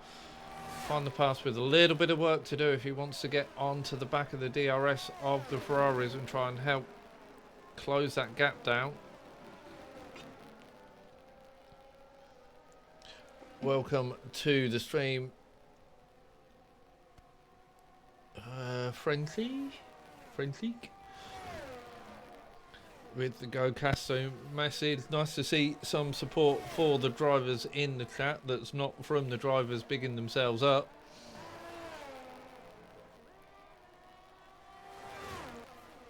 Find the Pass with a little bit of work to do if he wants to get onto the back of the DRS of the Ferraris and try and help close that gap down. Welcome to the stream, Frenzy with the Go Casto message. Nice to see some support for the drivers in the chat that's not from the drivers bigging themselves up.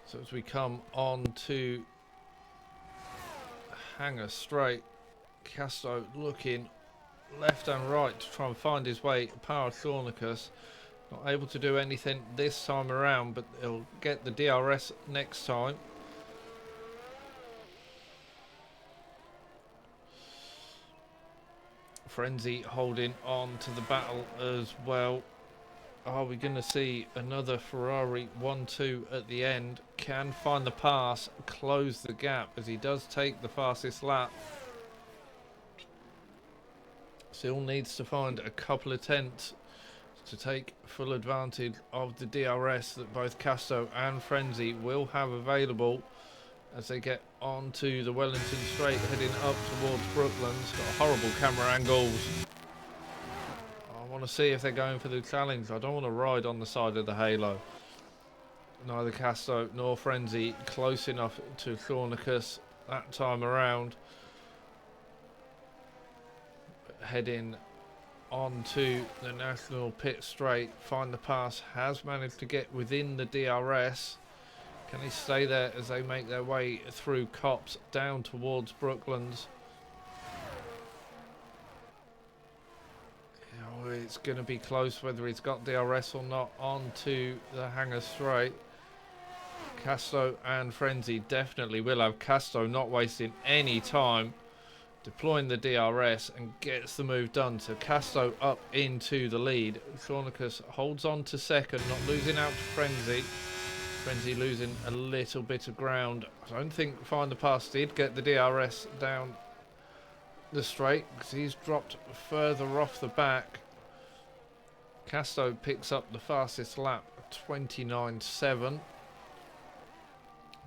So as we come on to Hangar Straight, Casto looking left and right to try and find his way past Thornicus. Not able to do anything this time around, but he'll get the DRS next time. Frenzy holding on to the battle as well. Are we going to see another Ferrari 1-2 at the end? Can find the pass, close the gap as he does take the fastest lap. Still needs to find a couple of tenths to take full advantage of the DRS that both Casto and Frenzy will have available as they get onto the Wellington Straight heading up towards Brooklands. Got horrible camera angles. I want to see if they're going for the challenge. I don't want to ride on the side of the halo. Neither Casto nor Frenzy close enough to Thornicus that time around. Heading onto the National Pit Straight. Find the Pass has managed to get within the DRS. Can he stay there as they make their way through Copse down towards Brooklands? Oh, it's going to be close whether he's got DRS or not onto the Hangar Straight. Casto and Frenzy definitely will have. Casto not wasting any time, deploying the DRS and gets the move done. So Casto up into the lead. Thornicus holds on to second, not losing out to Frenzy. Frenzy losing a little bit of ground. I don't think Find the Pass did get the DRS down the straight because he's dropped further off the back. Casto picks up the fastest lap, 29.7.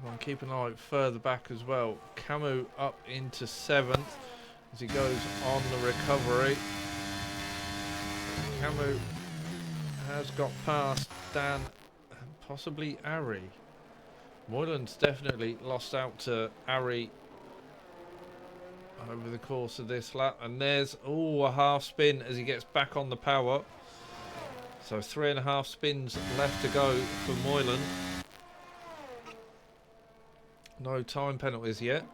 I'll keep an eye further back as well. Camus up into 7th as he goes on the recovery. Camus has got past Dan and possibly Ari. Moylan's definitely lost out to Ari over the course of this lap. And there's, a half spin as he gets back on the power. So 3.5 spins left to go for Moylan. No time penalties yet.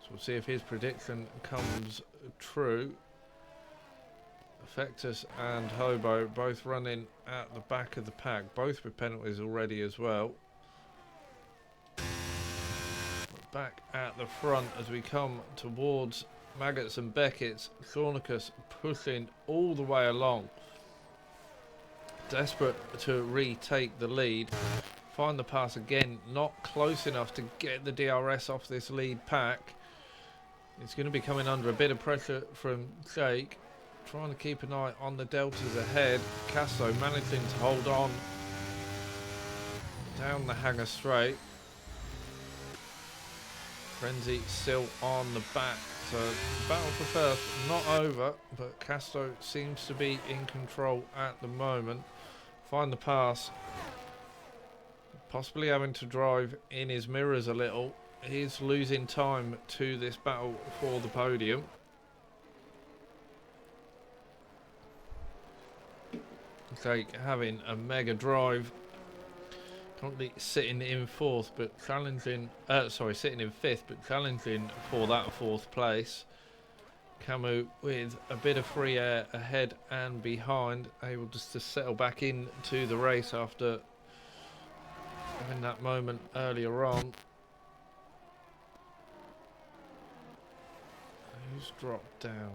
So we'll see if his prediction comes true. Effectus and Hobo both running at the back of the pack, both with penalties already as well. We're back at the front as we come towards Maggots and Beckett's. Thornicus pushing all the way along, desperate to retake the lead. Find the Pass again, not close enough to get the DRS off this lead pack. It's going to be coming under a bit of pressure from Jake, trying to keep an eye on the deltas ahead. Casto managing to hold on down the Hangar Straight. Frenzy still on the back, so the battle for first not over, but Casto seems to be in control at the moment. Find the Pass possibly having to drive in his mirrors a little. He's losing time to this battle for the podium. Jake having a mega drive, currently sitting in 4th but challenging, sitting in 5th but challenging for that 4th place. Camus with a bit of free air ahead and behind, able just to settle back into the race after having that moment earlier on. Who's dropped down?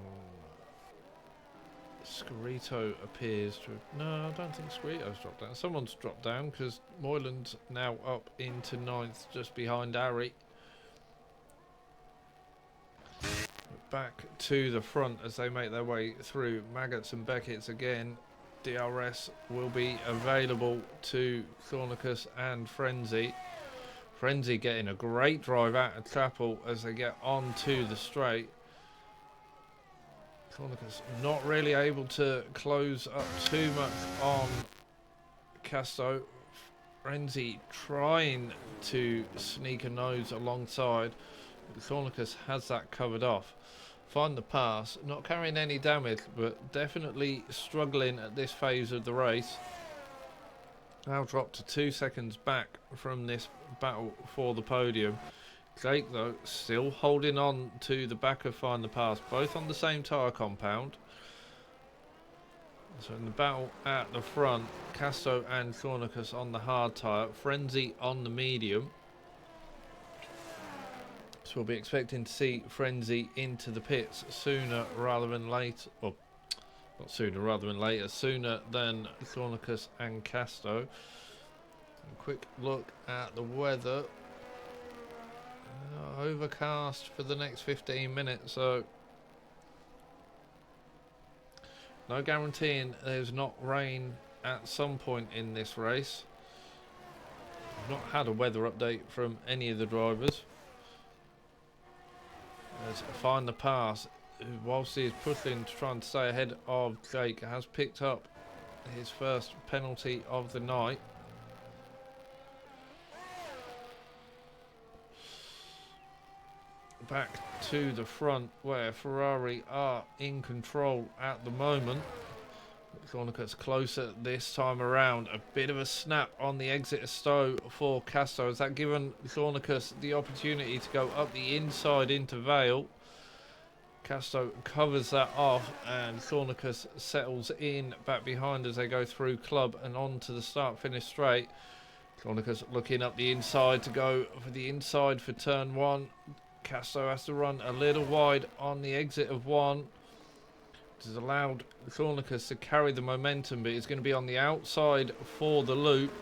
Scarito appears to have... No, I don't think Scarito's dropped down. Someone's dropped down because Moylan's now up into 9th, just behind Ari. Back to the front as they make their way through Maggots and Beckett's again. DRS will be available to Thornicus and Frenzy. Frenzy getting a great drive out of Chapel as they get onto the straight. Thornicus not really able to close up too much on Casto. Frenzy trying to sneak a nose alongside. Thornicus has that covered off. Find the Pass, not carrying any damage, but definitely struggling at this phase of the race. Now dropped to 2 seconds back from this battle for the podium. Jake, though, still holding on to the back of Find the Pass, both on the same tyre compound. So in the battle at the front, Casto and Thornicus on the hard tyre, Frenzy on the medium. So we'll be expecting to see Frenzy into the pits sooner rather than later. Well, not sooner rather than later, sooner than Thornicus and Casto. A quick look at the weather. Overcast for the next 15 minutes, so no guaranteeing there's not rain at some point in this race. I've not had a weather update from any of the drivers. As Find the Pass, whilst he is pushing to try and stay ahead of Jake, has picked up his first penalty of the night. back to the front where Ferrari are in control at the moment. Thornicus closer this time around. A bit of a snap on the exit of Stowe for Casto. Has that given Thornicus the opportunity to go up the inside into Vale? Casto covers that off, and Thornicus settles in back behind as they go through Club and on to the start-finish straight. Thornicus looking up the inside to go for the inside for turn one. Casto has to run a little wide on the exit of one. It has allowed Thornicus to carry the momentum, but he's going to be on the outside for the loop.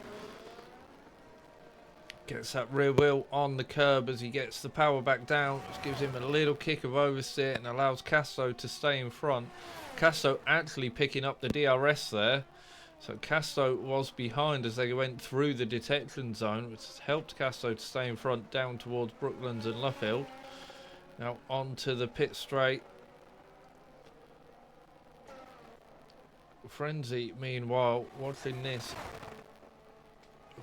Gets that rear wheel on the curb as he gets the power back down, which gives him a little kick of oversteer and allows Casto to stay in front. Casto actually picking up the DRS there. So Casto was behind as they went through the detection zone, which has helped Casto to stay in front down towards Brooklands and Luffield. Now onto the pit straight. Frenzy, meanwhile, watching this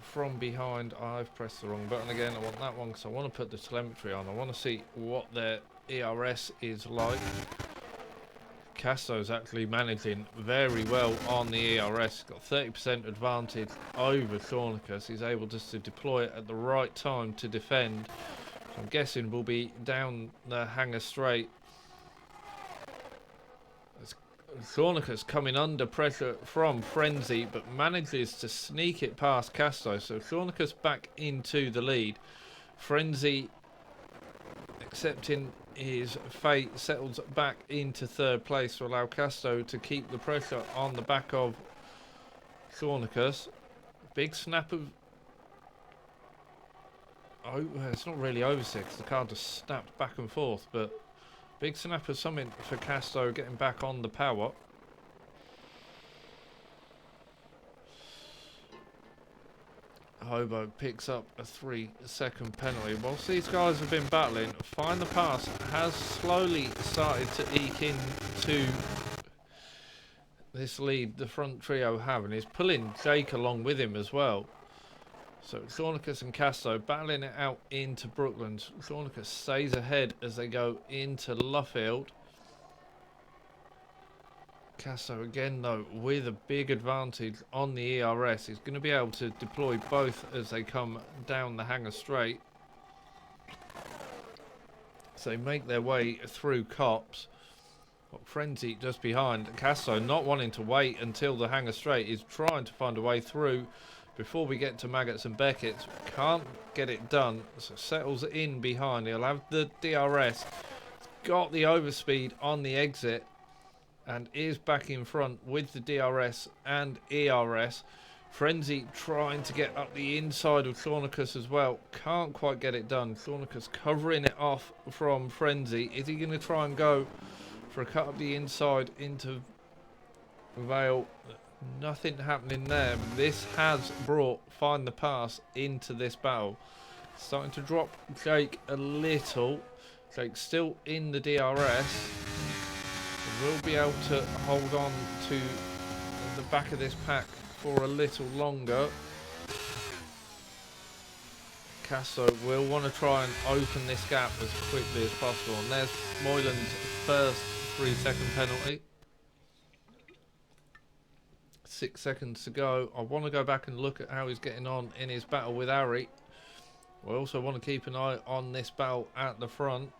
from behind. I've pressed the wrong button again. I want that one because I want to put the telemetry on. I want to see what their ERS is like. Casto's actually managing very well on the ERS. He's got 30% advantage over Thornicus. He's able just to deploy it at the right time to defend. So I'm guessing we'll be down the hangar straight. Thornicus coming under pressure from Frenzy, but manages to sneak it past Casto. So Thornicus back into the lead. Frenzy, accepting his fate, settles back into third place to allow Casto to keep the pressure on the back of Thornicus. Big snap of... Oh, it's not really oversteer because the car just snapped back and forth, but big snap of something for Casto getting back on the power. Hobo picks up a 3-second penalty. Whilst these guys have been battling, Find the Pass has slowly started to eke into this lead the front trio have, and he's pulling Jake along with him as well. So Thornicus and Casto battling it out into Brooklands. Thornicus stays ahead as they go into Luffield. Casto again though with a big advantage on the ERS. He's going to be able to deploy both as they come down the hangar straight. So they make their way through Cops. Got Frenzy just behind. Casto not wanting to wait until the hangar straight. He's trying to find a way through before we get to Maggots and Beckett's. Can't get it done, so settles in behind. He'll have the DRS. Got the overspeed on the exit and is back in front with the DRS and ERS. Frenzy trying to get up the inside of Thornicus as well. Can't quite get it done. Thornicus covering it off from Frenzy. Is he going to try and go for a cut up the inside into Vale? Nothing happening there. This has brought Find the Pass into this battle. Starting to drop Jake a little. Jake still in the DRS. Will be able to hold on to the back of this pack for a little longer. Casto will want to try and open this gap as quickly as possible. And there's Moylan's first 3-second penalty. 6 seconds to go. I want to go back and look at how he's getting on in his battle with Ari. We also want to keep an eye on this battle at the front.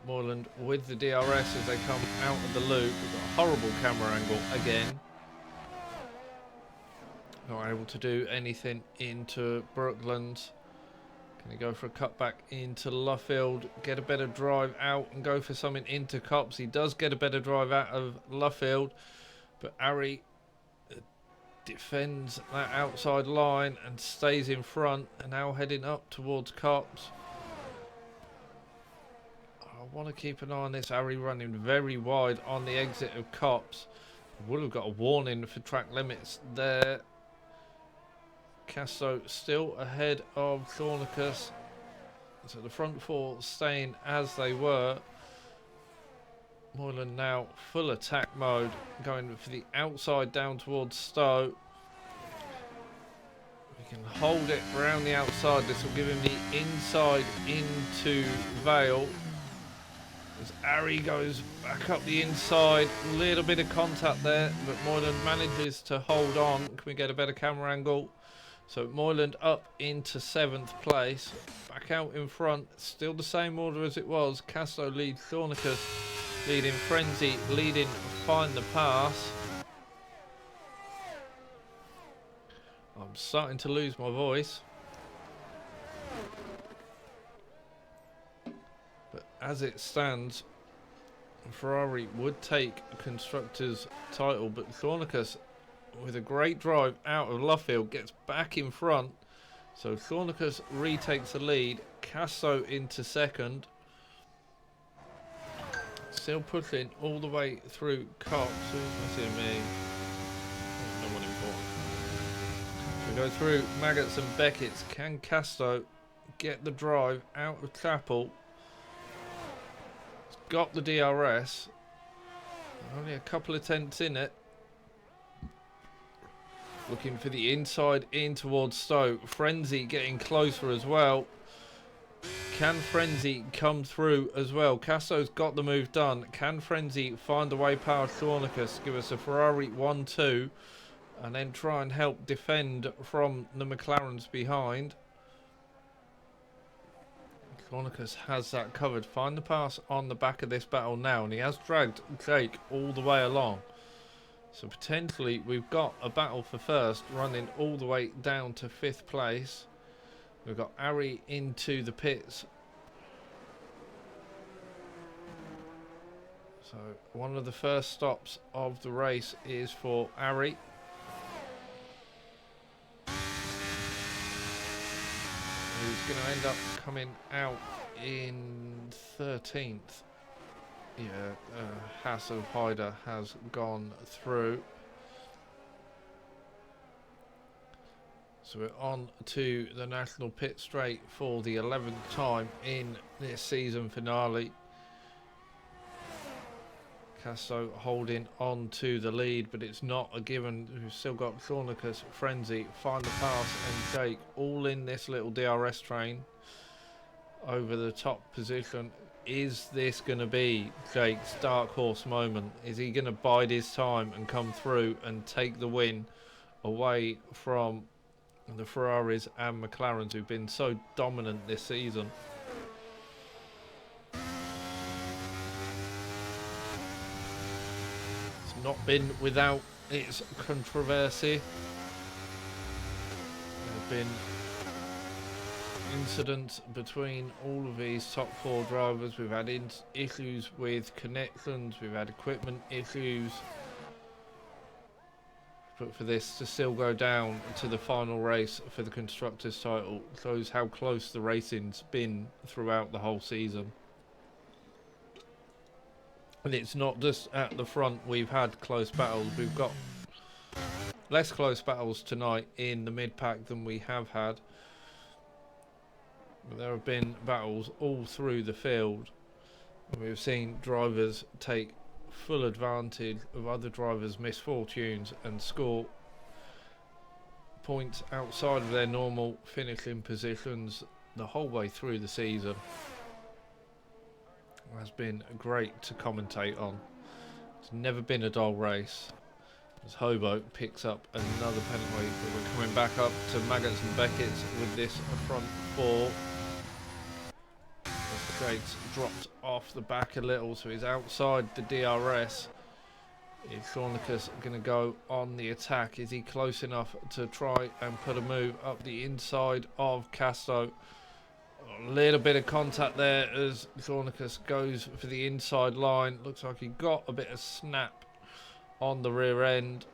Moylan with the DRS as they come out of the loop. We've got a horrible camera angle again. Not able to do anything into Brooklands. Can he go for a cutback into Luffield? Get a better drive out and go for something into Cops. He does get a better drive out of Luffield. But Ari defends that outside line and stays in front. And now heading up towards Cops. I want to keep an eye on this. Ari running very wide on the exit of Cops. Would have got a warning for track limits there. Casto still ahead of Thornicus. So the front four staying as they were. Moylan now full attack mode, going for the outside down towards Stowe. We Can hold it around the outside. This will give him the inside into Vale. As Ari goes back up the inside, little bit of contact there, but Moylan manages to hold on. Can we get a better camera angle? So Moylan up into 7th place, back out in front, still the same order as it was. Casto leads Thornicus, leading Frenzy, leading Find the Pass. I'm starting to lose my voice. But as it stands, Ferrari would take a Constructors' title, but Thornicus, with a great drive out of Luffield, gets back in front. So Thornicus retakes the lead. Casto into 2nd. Still pushing all the way through Cox. Who's missing me? No one important. We go through Maggots and Beckett's. Can Casto get the drive out of Chapel? He's got the DRS. Only a couple of tenths in it. Looking for the inside in towards Stoke. Frenzy getting closer as well. Can Frenzy come through as well? Casto's got the move done. Can Frenzy find a way past Thornicus? Give us a Ferrari 1-2. And then try and help defend from the McLarens behind. Thornicus has that covered. Find the pass on the back of this battle now. And he has dragged Jake all the way along. So potentially we've got a battle for first, running all the way down to 5th place. We've got Ari into the pits. So one of the first stops of the race is for Ari. Who's going to end up coming out in 13th. Yeah, Hasselheider has gone through. So we're on to the National Pit Straight for the 11th time in this season finale. Casto holding on to the lead, but it's not a given. We've still got Thornicus, Frenzy, Find the Pass and Jake all in this little DRS train over the top position. Is this going to be Jake's dark horse moment? Is he going to bide his time and come through and take the win away from the Ferraris and McLarens who've been so dominant this season? It's not been without its controversy. There have been incidents between all of these top 4 drivers. We've had issues with connections, we've had equipment issues, but for this to still go down to the final race for the Constructors' title shows how close the racing's been throughout the whole season. And it's not just at the front we've had close battles, we've got less close battles tonight in the mid-pack than we have had. There have been battles all through the field. We've seen drivers take full advantage of other drivers' misfortunes and score points outside of their normal finishing positions the whole way through the season. It has been great to commentate on. It's never been a dull race. As Hobo picks up another penalty, but we're coming back up to Maggots and Beckett's with this front 4. Jake's dropped off the back a little, so he's outside the DRS. Is Thornicus going to go on the attack? Is he close enough to try and put a move up the inside of Casto? A little bit of contact there as Thornicus goes for the inside line. Looks like he got a bit of snap on the rear end.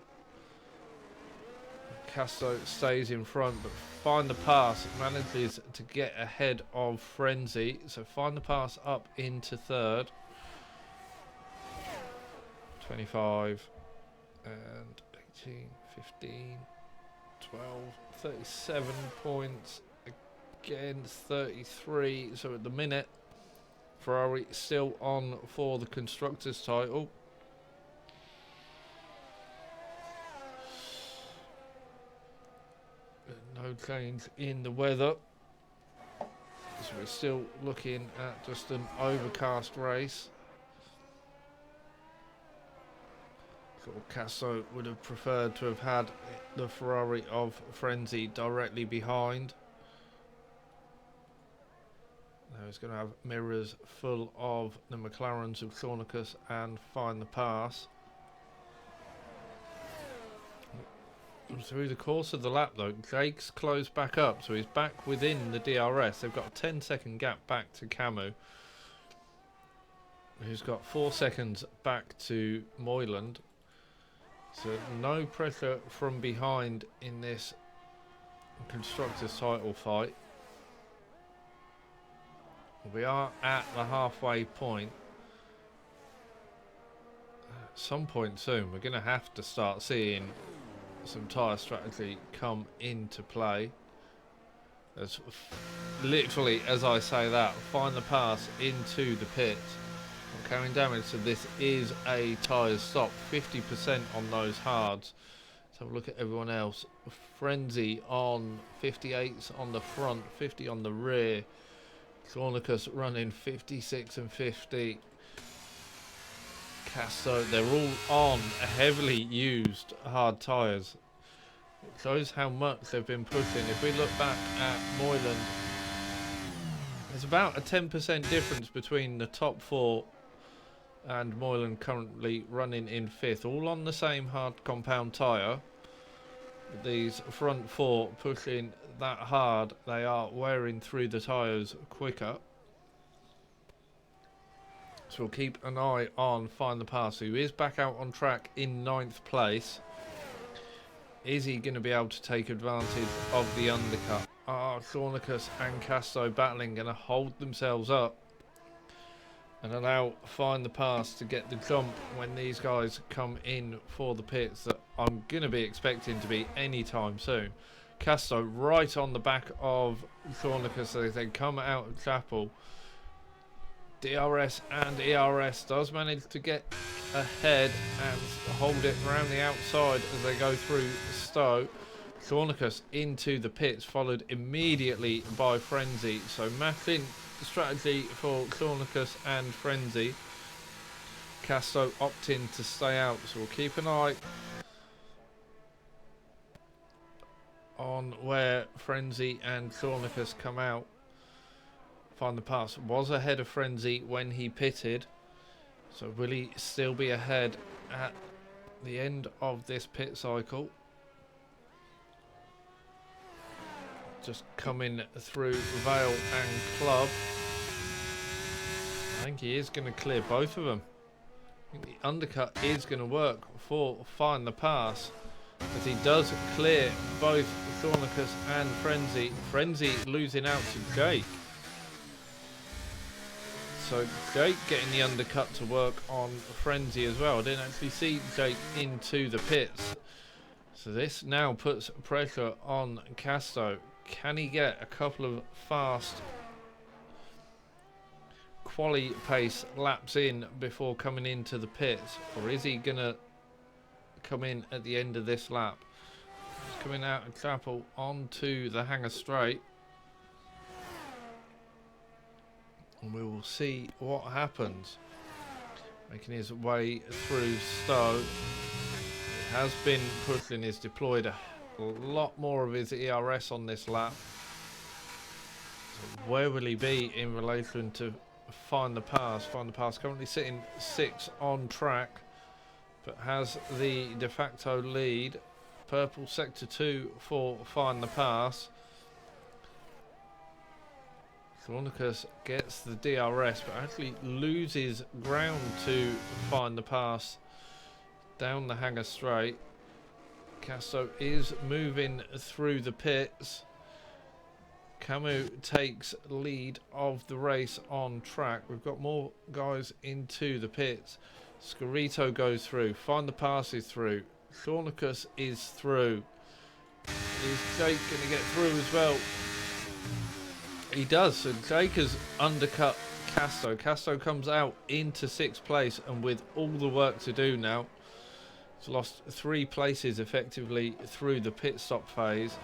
Casto stays in front, but Find the Pass manages to get ahead of Frenzy. So Find the Pass up into 3rd. 25 and 18, 15, 12, 37 points. Again, 33. So at the minute, Ferrari still on for the Constructors' title. No change in the weather. So we're still looking at just an overcast race. Castro would have preferred to have had the Ferrari of Frenzy directly behind. Now he's going to have mirrors full of the McLarens of Cornicus and Find the Pass. Through the course of the lap though, Jake's closed back up, so he's back within the DRS. They've got a 10-second gap back to Camus, who's got 4 seconds back to Moyland. So no pressure from behind in this Constructors title fight. We are at the halfway point. At some point soon we're going to have to start seeing some tyre strategy come into play. As literally as I say that, Find the Pass into the pits. Carrying damage, so this is a tyres stop. 50% on those hards. Let's have a look at everyone else. Frenzy on 58s on the front, 50 on the rear. Cornicus running 56 and 50. Castro, they're all on heavily used hard tyres. It shows how much they've been pushing. If we look back at Moyland, there's about a 10% difference between the top 4 and Moyland currently running in 5th, all on the same hard compound tyre. These front 4 pushing that hard, they are wearing through the tyres quicker. So we'll keep an eye on Find the Pass, who is back out on track in 9th place. Is he going to be able to take advantage of the undercut? Are Cornicus and Castro battling, going to hold themselves up and allow Find the Pass to get the jump when these guys come in for the pits that I'm going to be expecting to be anytime soon. Castro right on the back of Cornicus as they come out of Chapel. DRS and ERS does manage to get ahead and hold it around the outside as they go through Stowe. Cornicus into the pits, followed immediately by Frenzy. So matching strategy for Cornicus and Frenzy. Castro opting to stay out, so we'll keep an eye on where Frenzy and Cornicus come out. Find the Pass was ahead of Frenzy when he pitted, so will he still be ahead at the end of this pit cycle? Just coming through Vale and Club. I think he is going to clear both of them. I think the undercut is going to work for Find the Pass, as he does clear both Cornicus and Frenzy. Frenzy losing out to Jake. So Jake getting the undercut to work on Frenzy as well. I didn't actually see Jake into the pits. So this now puts pressure on Castro. Can he get a couple of fast quali pace laps in before coming into the pits? Or is he going to come in at the end of this lap? He's coming out of Chapel onto the Hangar Straight. And we will see what happens. Making his way through Stowe. He has been pushing, he's deployed a lot more of his ERS on this lap. So where will he be in relation to Find the Pass? Find the Pass currently sitting 6th on track, but has the de facto lead. Purple sector 2 for Find the Pass. Cornicus gets the DRS, but actually loses ground to Find the Pass down the Hangar Straight. Castro is moving through the pits. Camus takes lead of the race on track. We've got more guys into the pits. Scarito goes through. Find the Pass is through. Cornicus is through. Is Jake going to get through as well? He does. So Jake has undercut Castro. Castro comes out into 6th place, and with all the work to do now, he's lost 3 places effectively through the pit stop phase.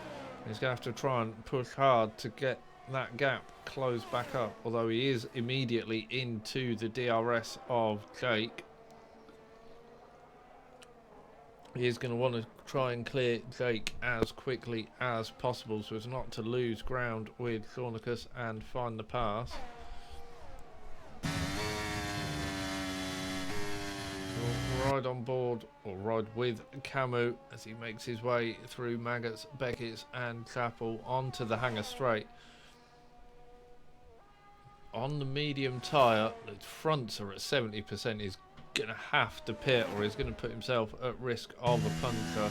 He's going to have to try and push hard to get that gap closed back up, although he is immediately into the DRS of Jake. He is going to want to try and clear Jake as quickly as possible so as not to lose ground with Thornicus and find the pass. We'll ride on board, or ride with Camus as he makes his way through Maggots, Beckett's and Chapel onto the hangar straight. On the medium tyre, the fronts are at 70%. He's going to have to pit, or he's going to put himself at risk of a puncture.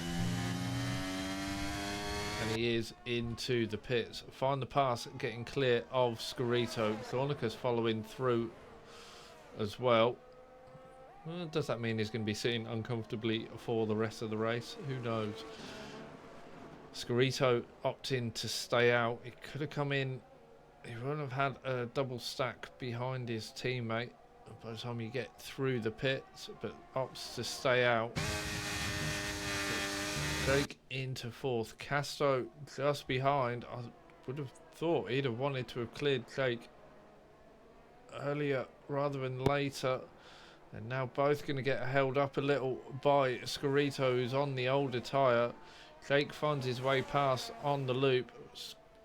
And he is into the pits. Find the pass, getting clear of Scorito. Thornicus following through as well. Does that mean he's going to be sitting uncomfortably for the rest of the race? Who knows? Scorito opting to stay out. He could have come in. He wouldn't have had a double stack behind his teammate by the time you get through the pits, but opts to stay out. Jake into fourth. Casto just behind. I would have thought he'd have wanted to have cleared Jake earlier rather than later. And now both going to get held up a little by Scorito, who's on the older tyre. Jake finds his way past on the loop.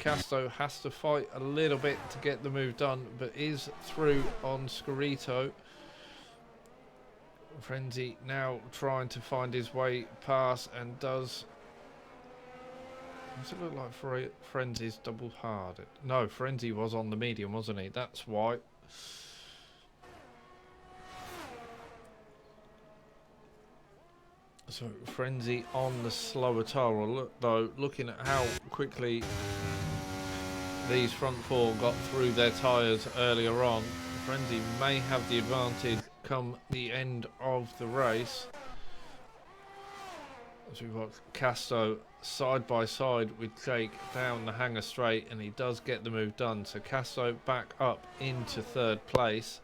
Casto has to fight a little bit to get the move done, but is through on Scorito. Frenzy now trying to find his way past, and does it look like Frenzy's double hard? No, Frenzy was on the medium, wasn't he? That's why. So Frenzy on the slower tyre. Look though, looking at how quickly these front four got through their tyres earlier on, Frenzy may have the advantage come the end of the race. As we've got Casto side by side with Jake down the hangar straight, and he does get the move done. So Casto back up into third place.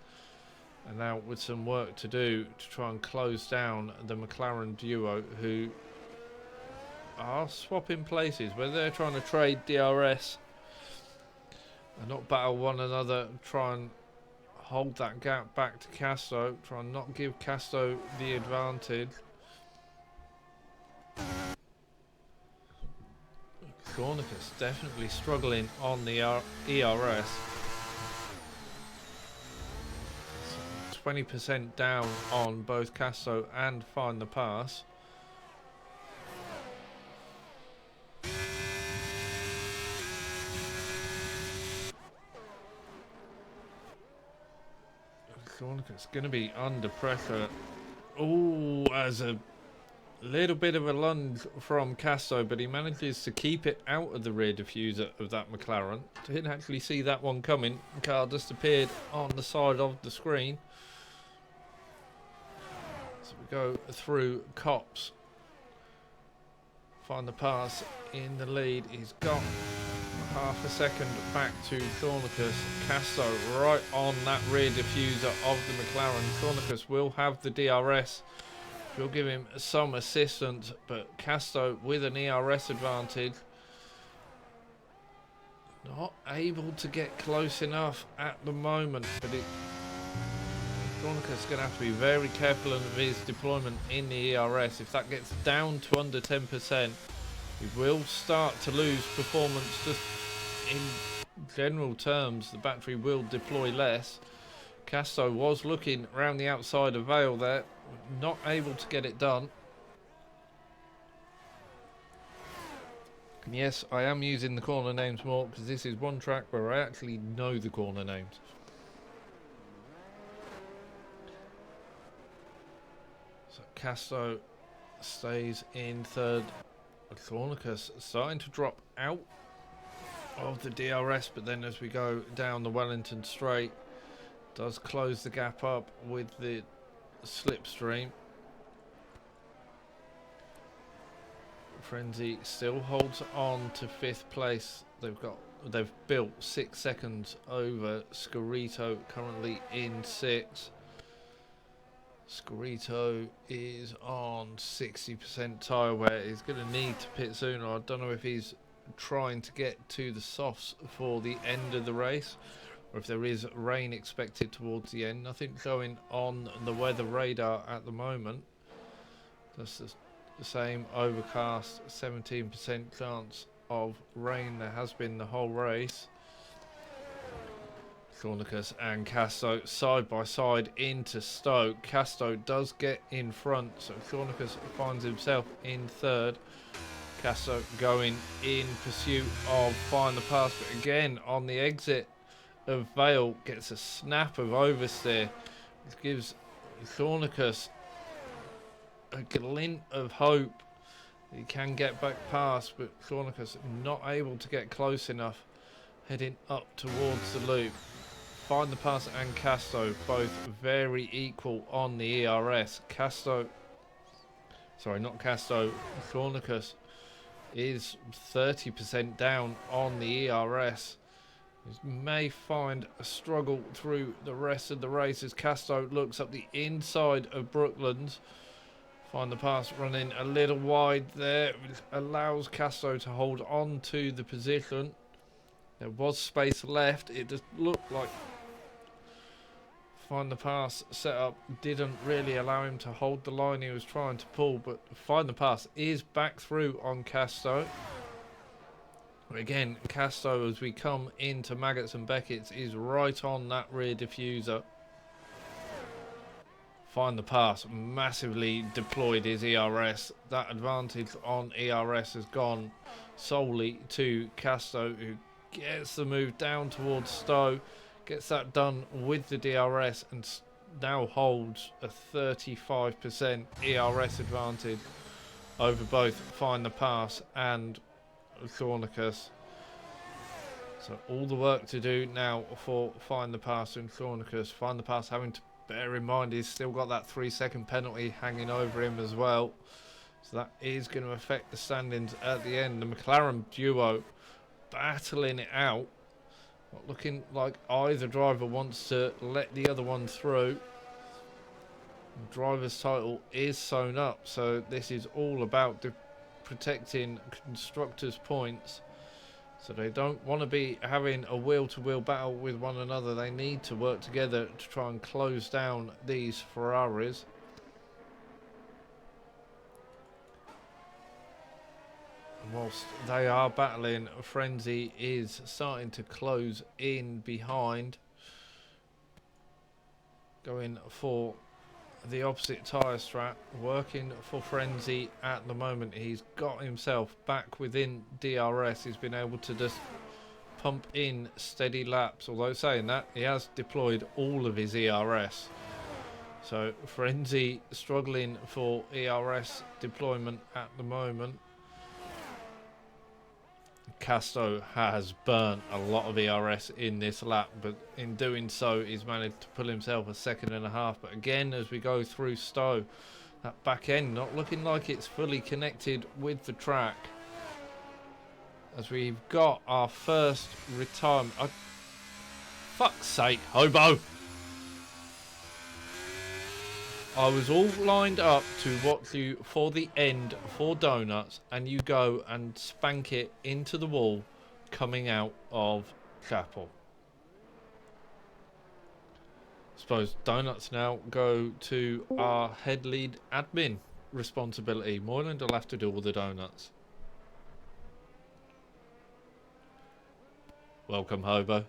And now with some work to do to try and close down the McLaren duo, who are swapping places, where they're trying to trade DRS and not battle one another, try and hold that gap back to Casto, try and not give Casto the advantage. Thornicus definitely struggling on the ERS. 20% down on both Casto and Find the Pass. Thornicus going to be under pressure. Oh, as a little bit of a lunge from Casto, but he manages to keep it out of the rear diffuser of that McLaren. Didn't actually see that one coming. The car just appeared on the side of the screen. So we go through Cops. Find the Pass in the lead. He's got half a second back to Thornicus. Casto right on that rear diffuser of the McLaren. Thornicus will have the DRS. Will give him some assistance, but Casto with an ERS advantage. Not able to get close enough at the moment, but Thornicus is going to have to be very careful of his deployment in the ERS. If that gets down to under 10%, he will start to lose performance. Just in general terms, the battery will deploy less. Casto was looking around the outside of Vale there, not able to get it done. And yes, I am using the corner names more because this is one track where I actually know the corner names. So Casto stays in third. Thornicus starting to drop out of the DRS, but then as we go down the Wellington straight, does close the gap up with the slipstream. Frenzy still holds on to fifth place. They've built 6 seconds over Scorito, currently in 6. Scorito is on 60% tyre wear. He's going to need to pit sooner. I don't know if he's trying to get to the softs for the end of the race, or if there is rain expected towards the end. Nothing going on the weather radar at the moment. Just the same overcast, 17% chance of rain there has been the whole race. Cornicus and Casto side by side into Stowe. Casto does get in front, so Cornicus finds himself in third. Casto going in pursuit of Find the Pass, but again on the exit of Vale gets a snap of oversteer. This gives Cornicus a glint of hope. He can get back past, but Cornicus not able to get close enough, heading up towards the loop. Find the Pass and Casto both very equal on the ERS. Cornicus is 30% down on the ERS. He may find a struggle through the rest of the race as Casto looks up the inside of Brooklands. Find the Pass running a little wide there, which allows Casto to hold on to the position. There was space left. It just looked like Find the Pass setup didn't really allow him to hold the line he was trying to pull, but Find the Pass is back through on Casto. Again, Casto, as we come into Maggots and Beckett's, is right on that rear diffuser. Find the Pass massively deployed his ERS. That advantage on ERS has gone solely to Casto, who gets the move down towards Stowe. Gets that done with the DRS and now holds a 35% ERS advantage over both Find the Pass and Cornicus. So all the work to do now for Find the Pass and Cornicus. Find the Pass having to bear in mind he's still got that 3-second penalty hanging over him as well. So that is going to affect the standings at the end. The McLaren duo battling it out. Not looking like either driver wants to let the other one through. The driver's title is sewn up, so this is all about protecting constructors' points. So they don't want to be having a wheel-to-wheel battle with one another. They need to work together to try and close down these Ferraris. Whilst they are battling, Frenzy is starting to close in behind. Going for the opposite tyre strap, working for Frenzy at the moment. He's got himself back within DRS. He's been able to just pump in steady laps. Although saying that, he has deployed all of his ERS. So Frenzy struggling for ERS deployment at the moment. Casto has burnt a lot of ERS in this lap, but in doing so he's managed to pull himself a 1.5 seconds. But again, as we go through Stowe, that back end not looking like it's fully connected with the track, as we've got our first retirement. Fuck's sake, Hobo! I was all lined up to watch you for the end for donuts, and you go and spank it into the wall coming out of Chapel. Suppose donuts now go to our head lead admin responsibility. Moyland will have to do all the donuts. Welcome, Hobo.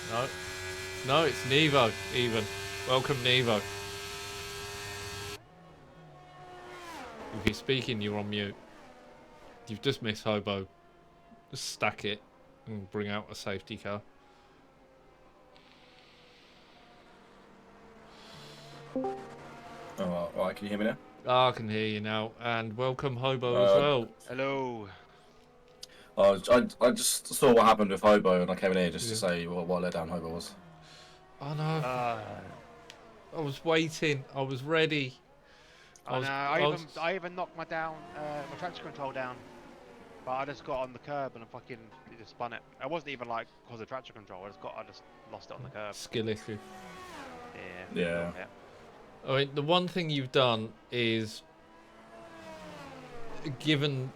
No. No, it's Nevo, even. Welcome, Nevo. If you're speaking, you're on mute. You've just missed Hobo. Just stack it and bring out a safety car. Oh, right, can you hear me now? I can hear you now. And welcome, Hobo, as well. Hello. I just saw what happened with Hobo and I came in here just to say what let down Hobo was. Oh no. I was waiting. I was ready. I even knocked my traction control down. But I just got on the curb and I just spun it. I wasn't even like because of traction control. I just lost it on the curb. Skill issue. Yeah. I mean, the one thing you've done is given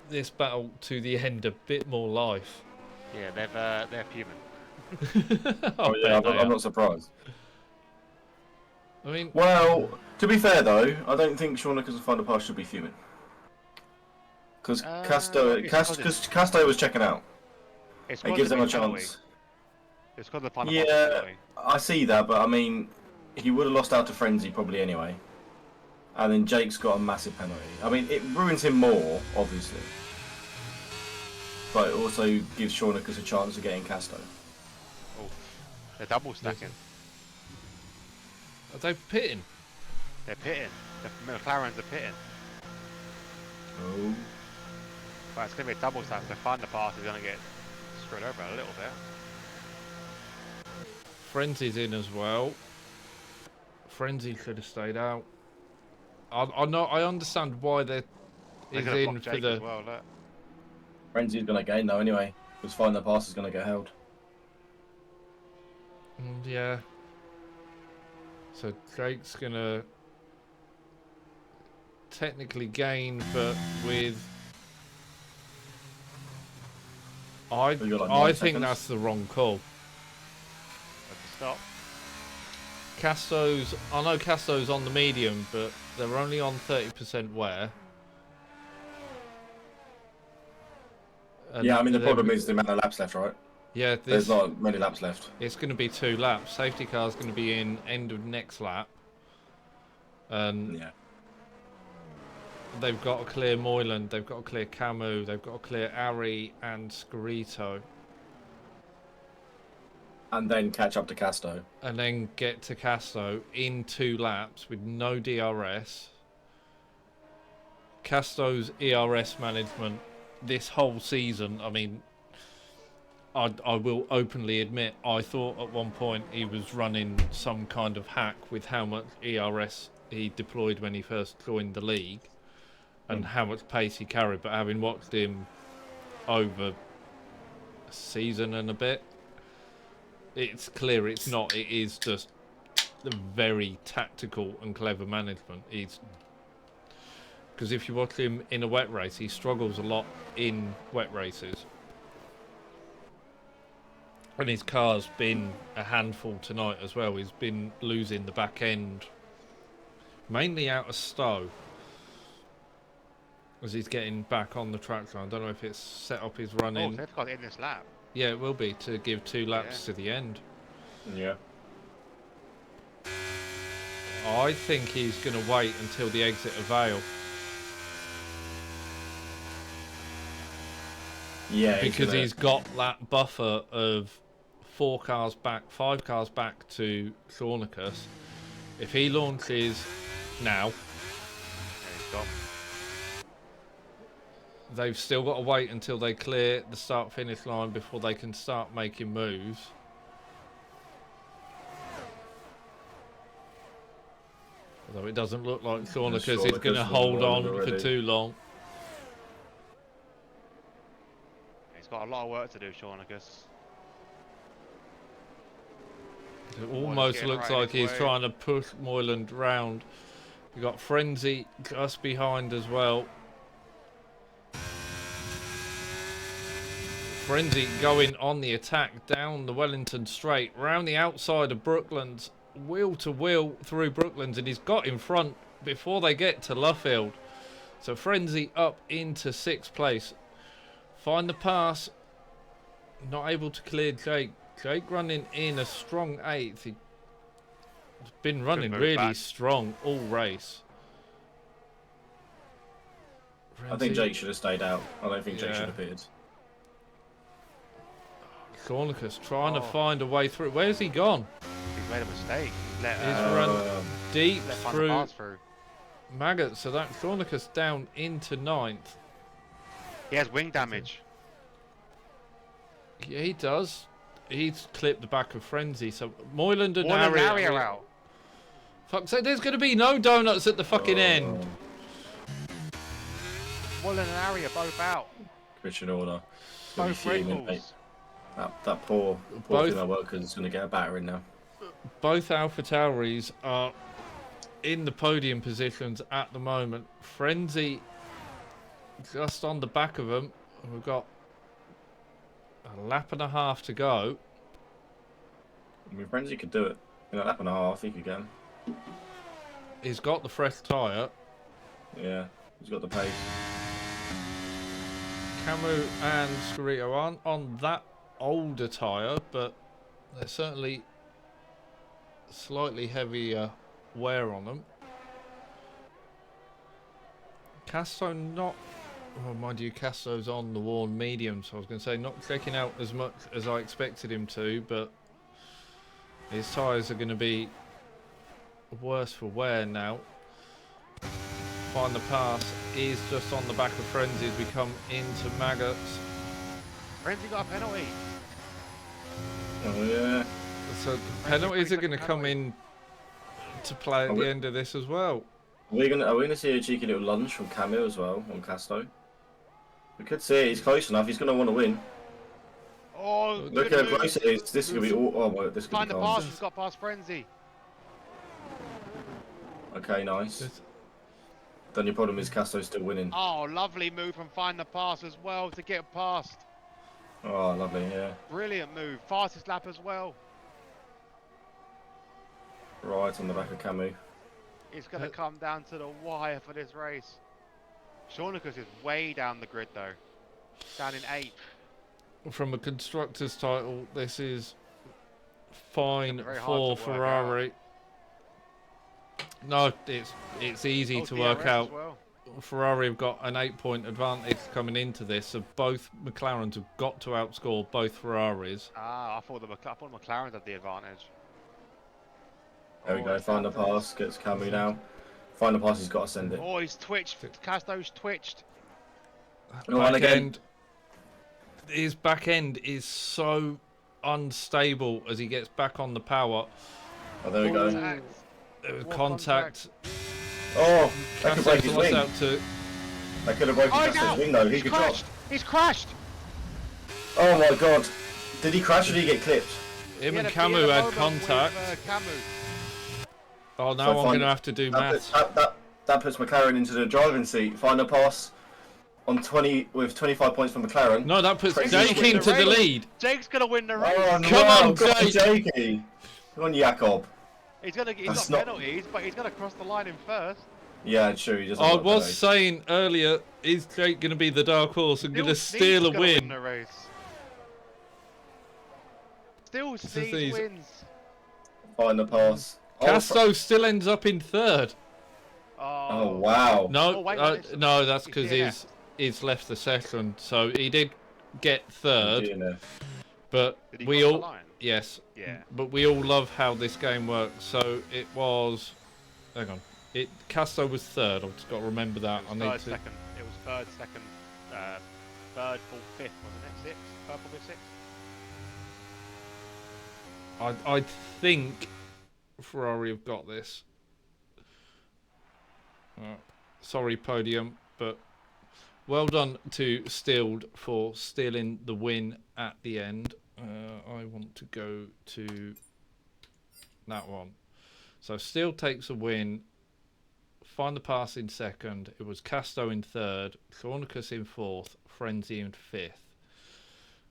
this battle to the end a bit more life. Yeah, they're fuming. Oh yeah, I'm not surprised. I mean, well, to be fair though, I don't think Shawnikas and Find a Pass should be fuming. Because Casto was checking out. It gives them a chance. It's because the Final Pass. I see that, but I mean, he would have lost out to Frenzy probably anyway. And then Jake's got a massive penalty. I mean, it ruins him more, obviously. But it also gives Shawnikas a chance of getting Casto. Oh, they're double stacking. Are they pitting? They're pitting. The McLarens are pitting. Oh. But it's going to be a double stack, so Find the Pass is going to get screwed over a little bit. Frenzy's in as well. Frenzy could have stayed out. I understand why they're in for the. As well, look. Frenzy's going to gain though anyway, because Find the Pass is going to get held. Yeah. So Jake's going to technically gain, but with. I think that's the wrong call. Stop. I know Casto's on the medium, but they're only on 30% wear. And yeah, I mean the problem is the amount of laps left, right? Yeah, there's not many laps left. It's going to be 2 laps. Safety car's going to be in end of next lap. Yeah. They've got to clear Moyland, they've got to clear Camus, they've got to clear Ari and Scarito. And then catch up to Casto. And then get to Casto in 2 laps with no DRS. Casto's ERS management this whole season, I mean, I will openly admit, I thought at one point he was running some kind of hack with how much ERS he deployed when he first joined the league and how much pace he carried, but having watched him over a season and a bit, it's clear it's not. It is just the very tactical and clever management. Because if you watch him in a wet race, he struggles a lot in wet races. And his car's been a handful tonight as well. He's been losing the back end, mainly out of Stowe, as he's getting back on the track line. I don't know if it's set up his running. Oh, they've got it in this lap. Yeah, it will be, to give 2 laps to the end. Yeah. I think he's going to wait until the exit of Vale. Yeah, because he's got that buffer of 4 cars back, 5 cars back to Shawnikas. If he launches now, they've still got to wait until they clear the start-finish line before they can start making moves. Although it doesn't look like Shawnikas is going to hold on for too long. He's got a lot of work to do, Shawnikas. It almost looks like he's trying to push Moyland round. You've got Frenzy just behind as well. Frenzy going on the attack down the Wellington straight, round the outside of Brooklands, wheel to wheel through Brooklands, and he's got in front before they get to Luffield. So Frenzy up into 6th place. Find the Pass, not able to clear Jake. Jake running in a strong 8th. He's been running really strong all race. I think Jake should have stayed out. I don't think Jake should have pitted. Shawnikas trying to find a way through. Where's he gone? He's made a mistake. He's run deep through through Maggot, so that Shawnikas down into 9th. He has wing damage. Yeah, he does. He's clipped the back of Frenzy, so Moyland and Ari are out. Fuck, so there's going to be no donuts at the fucking end. Moyland and Ari are both out. Christian order. Both wrinkles. That poor female worker is going to get a battering now. Both AlphaTauris are in the podium positions at the moment. Frenzy just on the back of them. We've got a lap and a half to go. I mean, Frenzy could do it in a lap and a half. He could get him. He's got the fresh tyre. Yeah, he's got the pace. Camus and Scarito aren't on that older tyre, but they're certainly slightly heavier wear on them. Casto not... Well, mind you, Casto's on the worn medium, so I was going to say not checking out as much as I expected him to, but his tyres are going to be worse for wear now. Find the pass is just on the back of Frenzy as we come into Maggots. Frenzy got a penalty. Oh yeah. So the penalties are going to come in to play at the end of this as well. Are we gonna see a cheeky little lunge from Camus as well on Casto? We could see it. He's close enough. He's gonna want to win. Oh, look how close it is. This is gonna be all. Oh my! This could find be the calm. pass. He's got past Frenzy. Okay, nice. Then your problem is Casto's still winning. Oh, lovely move from Find the Pass as well to get past. Oh, lovely, yeah. Brilliant move. Fastest lap as well. Right on the back of Camus. It's going to come down to the wire for this race. Shaunicus is way down the grid though. Down in 8th. From a constructor's title, this is fine for Ferrari. No, it's easy to work out. Well. Ferrari have got an 8-point advantage coming into this, so both McLarens have got to outscore both Ferraris. Ah, I thought McLaren had the advantage. There we go. Find the pass. Gets Camus now. Find the pass. He's got to send it. Oh, he's twitched. Casto's twitched. Back end. His back end is so unstable as he gets back on the power. Oh, there we go. There was contact. Oh, that could break his wing. Out to... That could have broken Casto's wing though. He could drop. He's crashed. Oh my god. Did he crash or did he get clipped? Him and Camus had contact. Oh, now I'm going to have to do maths. That puts McLaren into the driving seat. Find a pass on 20 with 25 points for McLaren. No, that puts Jake into the lead. Jake's going to win the race. Oh, come on, Jakey. Come on, Jakob. He's got penalties, but he's got to cross the line in first. Yeah, true. He I was saying earlier, is Jake going to be the dark horse and going to steal a win? The race. Still Steve's wins. Find the pass. Casto still ends up in 3rd. Oh wow. No, no, that's because he's left the session, so he did get 3rd. But we all, yes, yeah. But we all love how this game works. So it was, hang on, Casto was 3rd. I've just got to remember that. I need to. Second. It was 3rd, 2nd, 3rd, 4th, 5th, wasn't it? 6th, purple with 6th. I think Ferrari have got this. Sorry, podium, but well done to Stilled for stealing the win at the end. I want to go to that one. So Still takes a win. Find the pass in 2nd. It was Casto in 3rd. Shaunicus in 4th. Frenzy in 5th.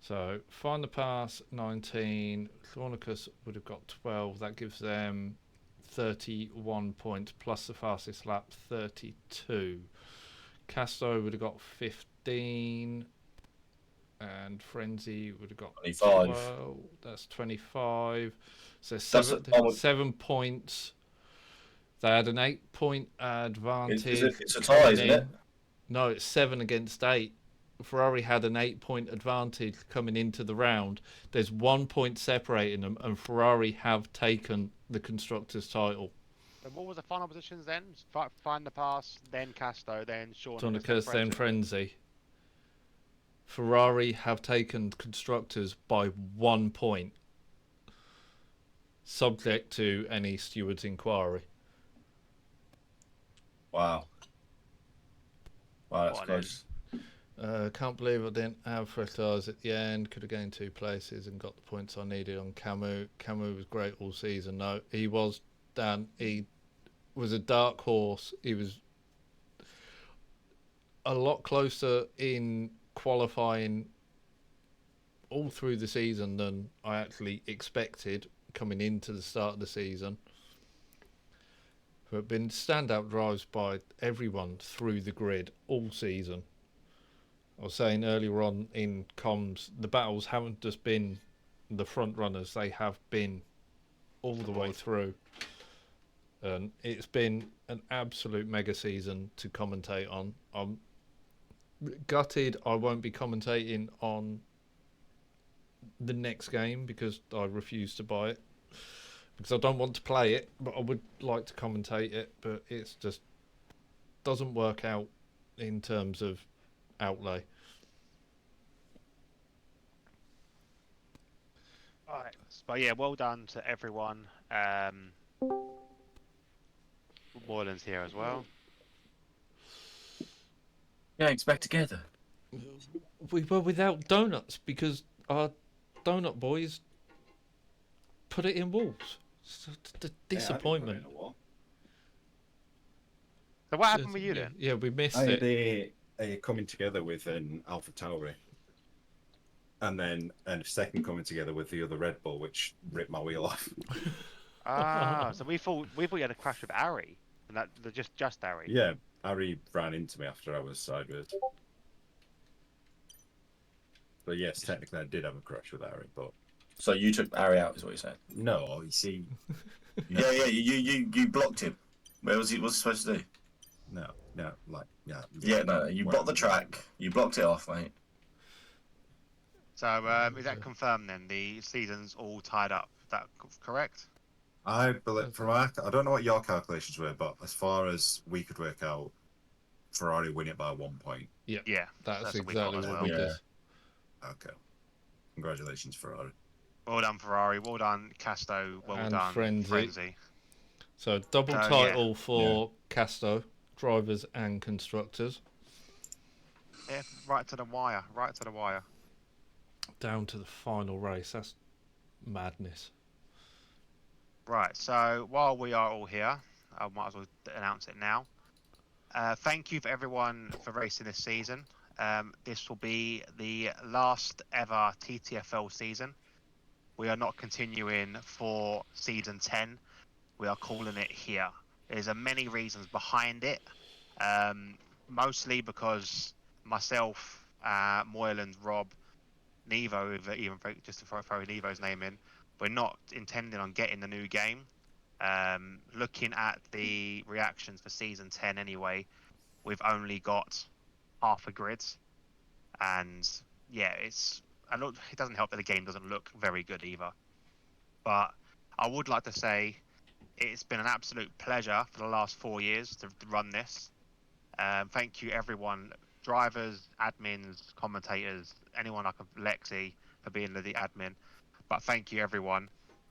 So Find the pass 19. Shaunicus would have got 12. That gives them 31 points plus the fastest lap 32. Casto would have got 15 and Frenzy would have got 25. 12. That's 25. So 7 points. They had an 8-point advantage. It's a tie, isn't it? No, it's 7 against 8. Ferrari had an 8-point advantage coming into the round. There's 1 point separating them, and Ferrari have taken the constructors' title. And what was the final positions then? Find the pass, then Casto, then Shaunicus, then Frenzy. Ferrari have taken constructors by 1 point, subject to any steward's inquiry. Wow. Wow, that's close. Can't believe I didn't have fresh tyres at the end. Could have gained 2 places and got the points I needed on Camus. Camus was great all season. No, he was Dan. He was a dark horse. He was. a lot closer in qualifying all through the season than I actually expected coming into the start of the season. There have been standout drives by everyone through the grid all season. I was saying earlier on in comms, the battles haven't just been the front runners, they have been all the way through. And it's been an absolute mega season to commentate on. I'm gutted I won't be commentating on the next game because I refuse to buy it. Because I don't want to play it, but I would like to commentate it, but it's just doesn't work out in terms of outlay. Alright, but yeah, well done to everyone. Moreland's here as well. Yeah, back together. We were without donuts because our donut boys put it in Wolves. So the disappointment. So what happened with you then? Yeah, we missed I it. had a coming together with an Alpha Tauri, and then a second coming together with the other Red Bull, which ripped my wheel off. So we thought you had a crash with Ari, and that just Ari. Yeah, Ari ran into me after I was sideways. But yes, technically I did have a crash with Ari, but So you took Ari out, is what you're saying? no, you see, Yeah, you blocked him. Where was he? What's he supposed to do? no, like Yeah, no, you blocked the track. You blocked it off, mate. So is that confirmed then? The season's all tied up. Is that correct? I believe I don't know what your calculations were, but as far as we could work out, Ferrari win it by 1 point. Yeah, that's what we thought exactly as what well. we did. Okay, congratulations, Ferrari. Well done, Ferrari. Well done, Casto. Well And done, Frenzy. So double title for Casto, drivers and constructors. Yeah, right to the wire. Right to the wire. Down to the final race. That's madness. Right, so while we are all here, I might as well announce it now. Thank you for everyone for racing this season. This will be the last ever TTFL season. We are not continuing for season 10. We are calling it here. There's many reasons behind it. Mostly because myself, Moyland, Rob, Nevo, even just to throw Nevo's name in, we're not intending on getting the new game. Looking at the reactions for season 10 anyway, we've only got half a grid, and yeah, it doesn't help that the game doesn't look very good either. But I would like to say it's been an absolute pleasure for the last 4 years to run this. Thank you everyone, drivers, admins, commentators, anyone like Lexi for being the admin. But thank you everyone.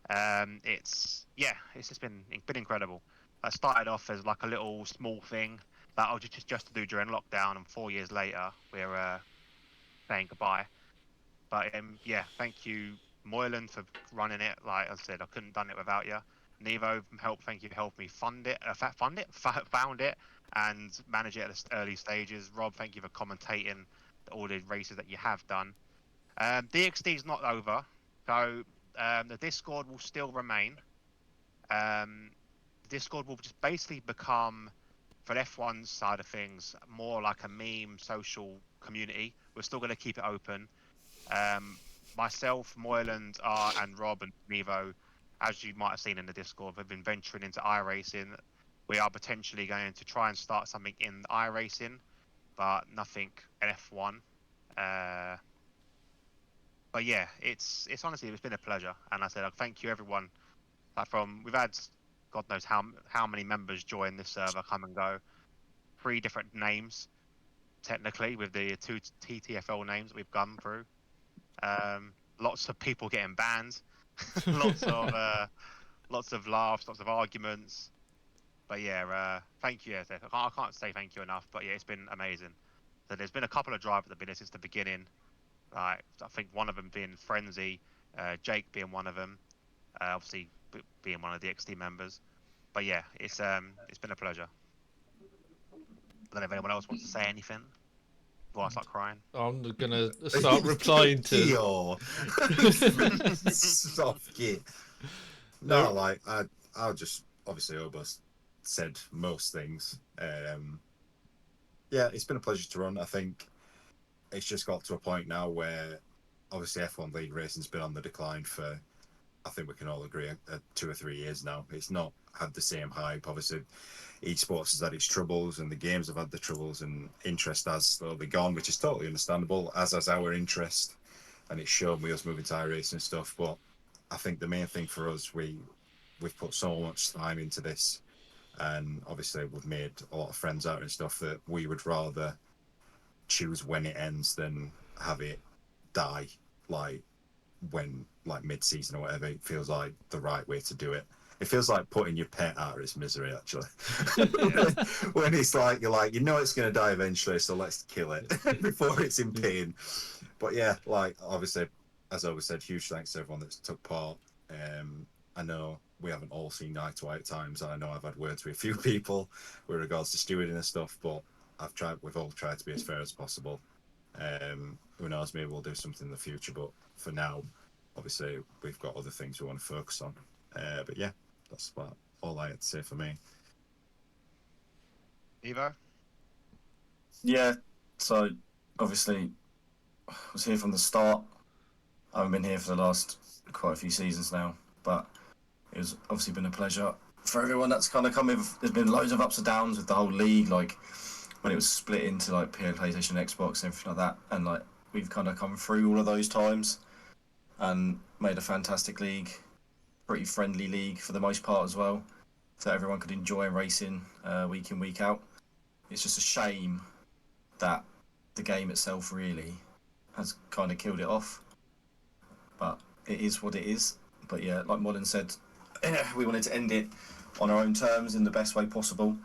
It's just been incredible. I started off as like a little small thing that I was just to do during lockdown, and 4 years later we're saying goodbye. But thank you Moyland for running it. Like I said, I couldn't have done it without you. Nevo, thank you for helping me found it, and manage it at the early stages. Rob, thank you for commentating all the races that you have done. DXD is not over, so the Discord will still remain. The Discord will just basically become, for F1's side of things, more like a meme social community. We're still going to keep it open. Myself, Moyland, and Rob and Nevo, as you might have seen in the Discord, have been venturing into iRacing. We are potentially going to try and start something in iRacing, but nothing F1. But yeah, it's honestly, it's been a pleasure, and I said thank you everyone. We've had God knows how many members join this server, come and go. 3 different names, technically, with the 2 TTFL names that we've gone through. Lots of people getting banned, lots of laughs, lots of arguments. But yeah, thank you. I can't say thank you enough. But yeah, it's been amazing. So there's been a couple of drivers that have been here since the beginning. Like I think one of them being Frenzy, Jake being one of them, obviously being one of the XT members. But yeah, it's been a pleasure. I don't know if anyone else wants to say anything. before I start crying. I'm gonna start replying to. Yo. Soft kid. No, like I'll just obviously Obus said most things. Yeah, it's been a pleasure to run. I think it's just got to a point now where obviously F1 league racing's been on the decline for, I think we can all agree, 2 or 3 years now. It's not had the same hype. Obviously, esports has had its troubles, and the games have had the troubles, and interest has slowly gone, which is totally understandable, as has our interest, and it's shown with us moving to iRacing and stuff. But I think the main thing for us, we've put so much time into this, and obviously we've made a lot of friends out and stuff, that we would rather choose when it ends than have it die, like when like mid-season or whatever. It feels like the right way to do it. It feels like putting your pet out of its misery, actually. When it's like, you're like, you know it's going to die eventually, so let's kill it before it's in pain. But yeah, like, obviously, as I always said, huge thanks to everyone that's took part. I know we haven't all seen eye to eye at times, and I know I've had words with a few people with regards to stewarding and stuff, but we've all tried to be as fair as possible. Who knows, maybe we'll do something in the future, but for now, obviously, we've got other things we want to focus on. But yeah, that's about all I had to say for me. Evo? Yeah, so obviously I was here from the start. I haven't been here for the last quite a few seasons now, but it's obviously been a pleasure for everyone that's kind of come in. There's been loads of ups and downs with the whole league, like when it was split into like PlayStation, Xbox, and everything like that, and like we've kind of come through all of those times and made a fantastic league, pretty friendly league for the most part as well, so everyone could enjoy racing week in, week out. It's just a shame that the game itself really has kind of killed it off, but it is what it is. But yeah, like Modern said, we wanted to end it on our own terms in the best way possible.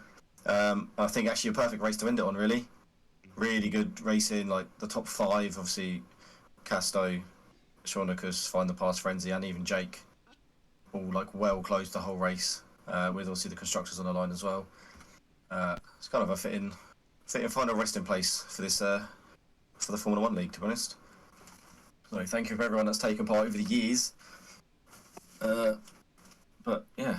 I think actually a perfect race to end it on, really good racing, like the top 5, obviously Casto, Shaunicus, Find the Pass, Frenzy, and even Jake, all like well closed the whole race, with obviously the constructors on the line as well. It's kind of a fitting final resting place for this for the Formula 1 league, to be honest. So thank you for everyone that's taken part over the years. But yeah,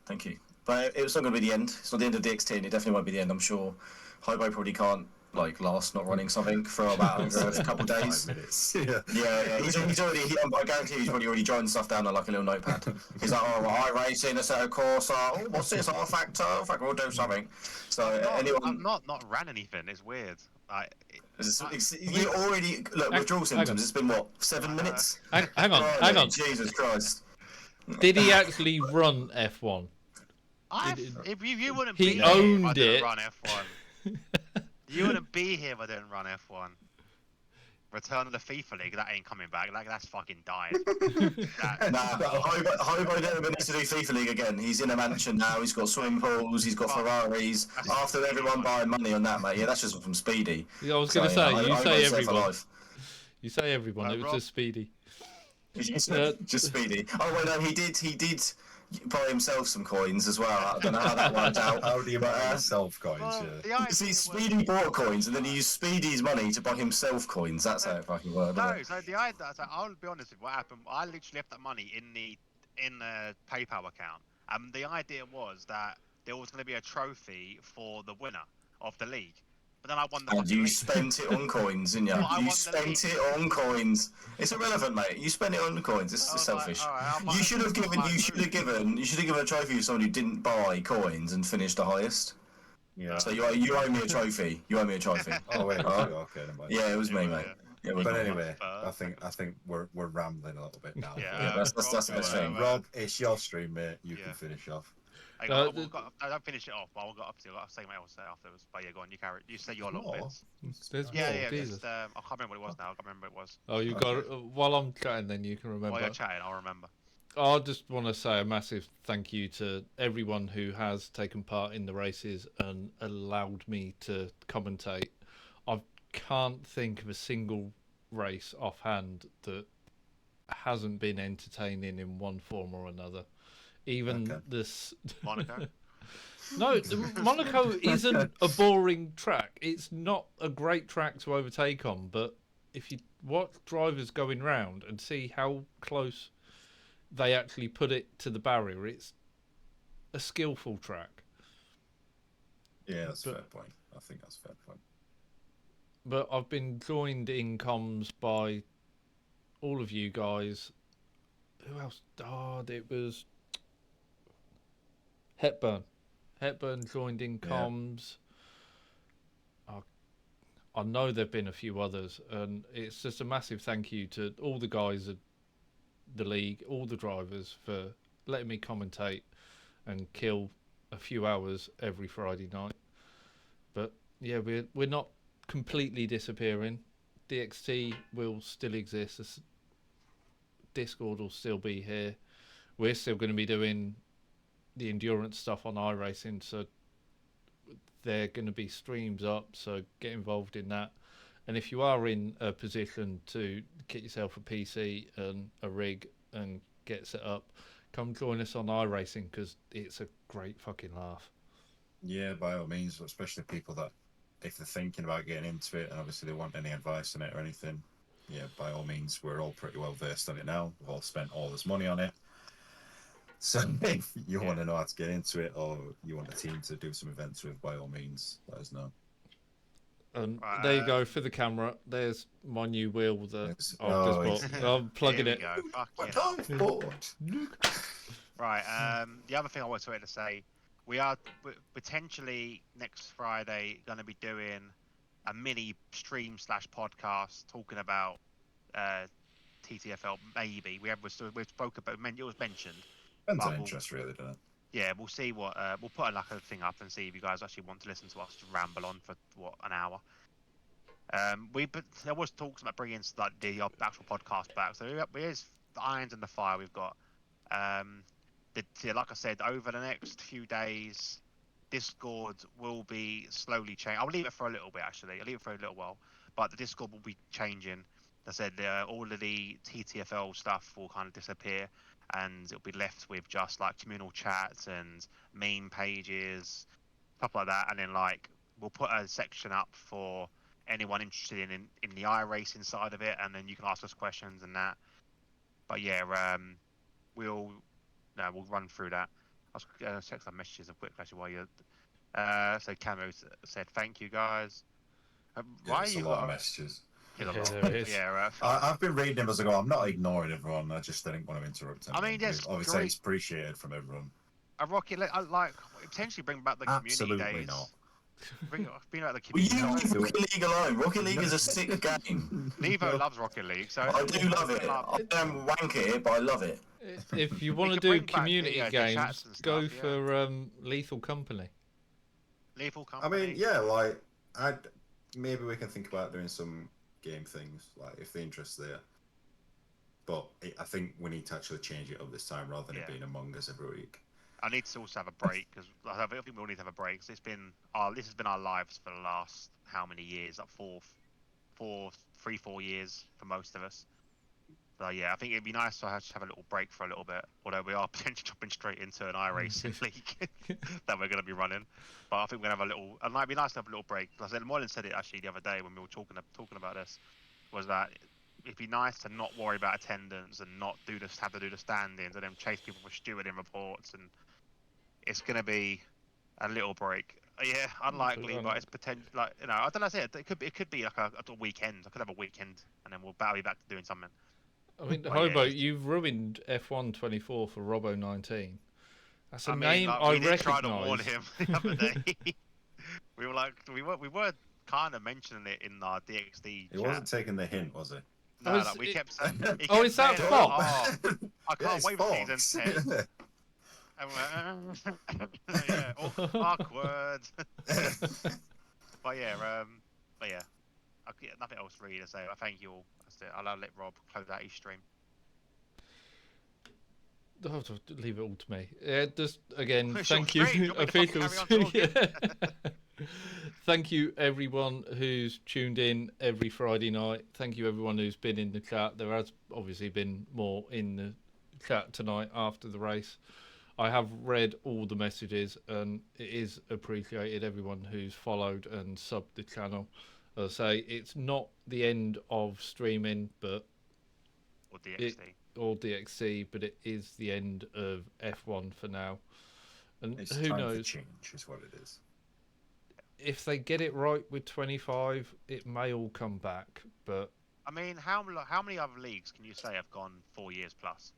thank you. But it's not going to be the end. It's not the end of DX10. It definitely won't be the end, I'm sure. Hobo probably can't like last not running something for about a couple of days. 5 minutes. Yeah. He's already. I guarantee he's probably already jotting stuff down on like a little notepad. He's like, oh, I racing a set of course. Oh, what's this? Oh, factor. We'll do something. So I've not ran anything. It's weird. You already look withdrawal symptoms. It's been what, 7 minutes? Hang on. Jesus Christ. Did he actually run F1? If you wouldn't He be here owned if I didn't it. run F1. You wouldn't be here if I didn't run F1. Return of the FIFA League, that ain't coming back. That's fucking died. Hobo never been to do FIFA League again. He's in a mansion now. He's got swimming pools. He's got Ferraris. After everyone buying money on that, mate. Yeah, that's just from Speedy. Yeah, I was going to say, you say everyone. You say everyone. It was Rob? just Speedy. Just Speedy. Oh wait, no, he did buy himself some coins as well. I don't know how that worked out. How do you buy yourself coins? See, Speedy bought coins and then he used Speedy's money to buy himself coins. That's how it fucking worked. No, so the idea. So I'll be honest with you. What happened? I literally left that money in the PayPal account. The idea was that there was going to be a trophy for the winner of the league. But then I won the And fucking you league. spent it on coins, didn't you? Well, You spent it on coins. It's irrelevant, mate. You spent it on coins. It's selfish. Like, You should have given a trophy to someone who didn't buy coins and finished the highest. Yeah. So you owe me a trophy. You owe me a trophy. Oh wait, Alright. okay, never mind. Yeah, it was me, mate. It was But me. anyway, I think we're rambling a little bit now. Yeah, that's the best thing. Rob, it's your stream, mate. You can finish off. I don't finish it off, but I'll got to say what else afterwards. But yeah, go on, you carry. You say your little bits. There's Yeah, more, Jesus. just, I can't remember what it was now. I can't remember what it was. Oh, you got while I'm chatting, then you can remember. While you're chatting, I'll remember. I just want to say a massive thank you to everyone who has taken part in the races and allowed me to commentate. I can't think of a single race offhand that hasn't been entertaining in one form or another. Even this Monaco. No, Monaco isn't a boring track. It's not a great track to overtake on, but if you watch drivers going round and see how close they actually put it to the barrier, it's a skillful track. Yeah, that's a But- fair point. I think that's a fair point. But I've been joined in comms by all of you guys. Who else? Oh, it was Hepburn. Hepburn joined in Yeah. comms. I know there've been a few others, and it's just a massive thank you to all the guys at the league, all the drivers for letting me commentate and kill a few hours every Friday night. But yeah, we're not completely disappearing. DXT will still exist. Discord will still be here. We're still going to be doing the endurance stuff on iRacing, so they're going to be streams up, so get involved in that. And if you are in a position to get yourself a PC and a rig and get set up, come join us on iRacing, because it's a great fucking laugh. Yeah, by all means, especially people that, if they're thinking about getting into it and obviously they want any advice on it or anything, yeah, by all means, we're all pretty well versed on it now. We've all spent all this money on it. So if you want to know how to get into it, or you want a team to do some events with, by all means, let us know. And there you go for the camera. There's my new wheel that I've just bought. I'm plugging Here it. we go. What Fucking I've bought. Right. The other thing I wanted to say, we are potentially next Friday going to be doing a mini stream / podcast talking about TTFL. Maybe we spoke about. It was mentioned. Depends on But interest, really, doesn't it? Yeah, we'll see what we'll put like a thing up and see if you guys actually want to listen to us ramble on for an hour. But there was talks about bringing like the actual podcast back. So here's the irons in the fire we've got. Like I said, over the next few days, Discord will be slowly changing. I'll leave it for a little bit actually. I'll leave it for a little while, but the Discord will be changing. I said all of the TTFL stuff will kind of disappear, and it'll be left with just like communal chats and meme pages, stuff like that. And then like we'll put a section up for anyone interested in the iRacing side of it, and then you can ask us questions and that. But yeah, we'll run through that. I was going to check some messages of quick actually while you're. So Camo said thank you guys. Why It's you a lot got of messages. a lot? There is. Yeah, I've been reading them as I go. I'm not ignoring everyone. I just didn't want to interrupt anyone. I mean, yes, obviously, joy- it's appreciated from everyone. a Rocket League, like potentially bring back the community Absolutely days. not. Bring back the Will community. you days. leave Rocket League alone? Rocket League is a sick game. Nevo loves Rocket League, so I do love it. I don't wank it, but I love it. If you want to could do bring back the, community the games, chats and go stuff, for Lethal Company. Lethal I Company. mean, yeah, like maybe we can think about doing some game things, like if the interest's there. But I think we need to actually change it up this time rather than it being Among Us every week. I need to also have a break because I think we all need to have a break. 'Cause this has been our lives for the last how many years? Like 4 years for most of us. So yeah, I think it'd be nice to have a little break for a little bit. Although we are potentially jumping straight into an iRacing league that we're going to be running. But I think we're going to have a little. It might be nice to have a little break. Like I said, Moylan said it actually the other day when we were talking about this. Was that it'd be nice to not worry about attendance and not have to do the stand-ins and then chase people for stewarding reports, and it's going to be a little break. Yeah, unlikely, but it's potential. Like I don't know. It could be like a weekend. I could have a weekend, and then we'll be back to doing something. I mean, Well, Hobo, yeah. you've ruined F1 24 for Robo 19. That's a I mean, name like, I we did try to warn recognise. him the other day. we were kind of mentioning it in our DXD He chat. wasn't taking the hint, was he? No, Oh, like, we kept saying. he Oh, kept is that saying, Fox? "Oh, I can't it's wait for Fox. season 10." And yeah, awkward. But yeah, nothing else really to say. Thank you all. That's it. I'll let Rob close out his stream. Oh, leave it all to me. Just again, It's your thank stream. you, You want me to fucking officials. carry on talking? Yeah. Thank you, everyone who's tuned in every Friday night. Thank you, everyone who's been in the chat. There has obviously been more in the chat tonight after the race. I have read all the messages, and it is appreciated. Everyone who's followed and subbed the channel. As I say, it's not the end of streaming, but Or DXD. or DXC, but it is the end of F1 for now. And It's who time knows? for change, is what it is. If they get it right with 25, it may all come back. But I mean, how many other leagues can you say have gone 4 years plus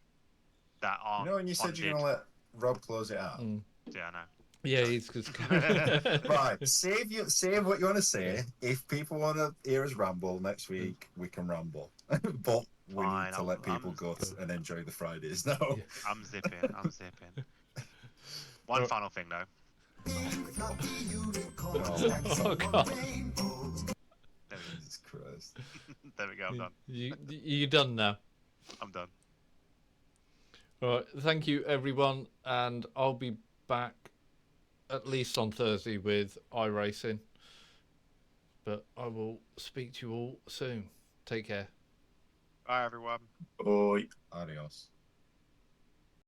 that You aren't know, when you said you're funded? going to let Rob close it out? Yeah, I know. yeah, Sorry. he's just Right, save what you want to say. If people want to hear us ramble next week, we can ramble. But we Fine, need to let people I'm- go and enjoy the Fridays now. Yeah. I'm zipping. One Right. final thing though. Oh God! There we Jesus Christ. go. There we go. I'm done. You done now? I'm done. All right. Thank you, everyone, and I'll be back at least on Thursday with iRacing. But I will speak to you all soon. Take care. Bye, everyone. Oi. Adios.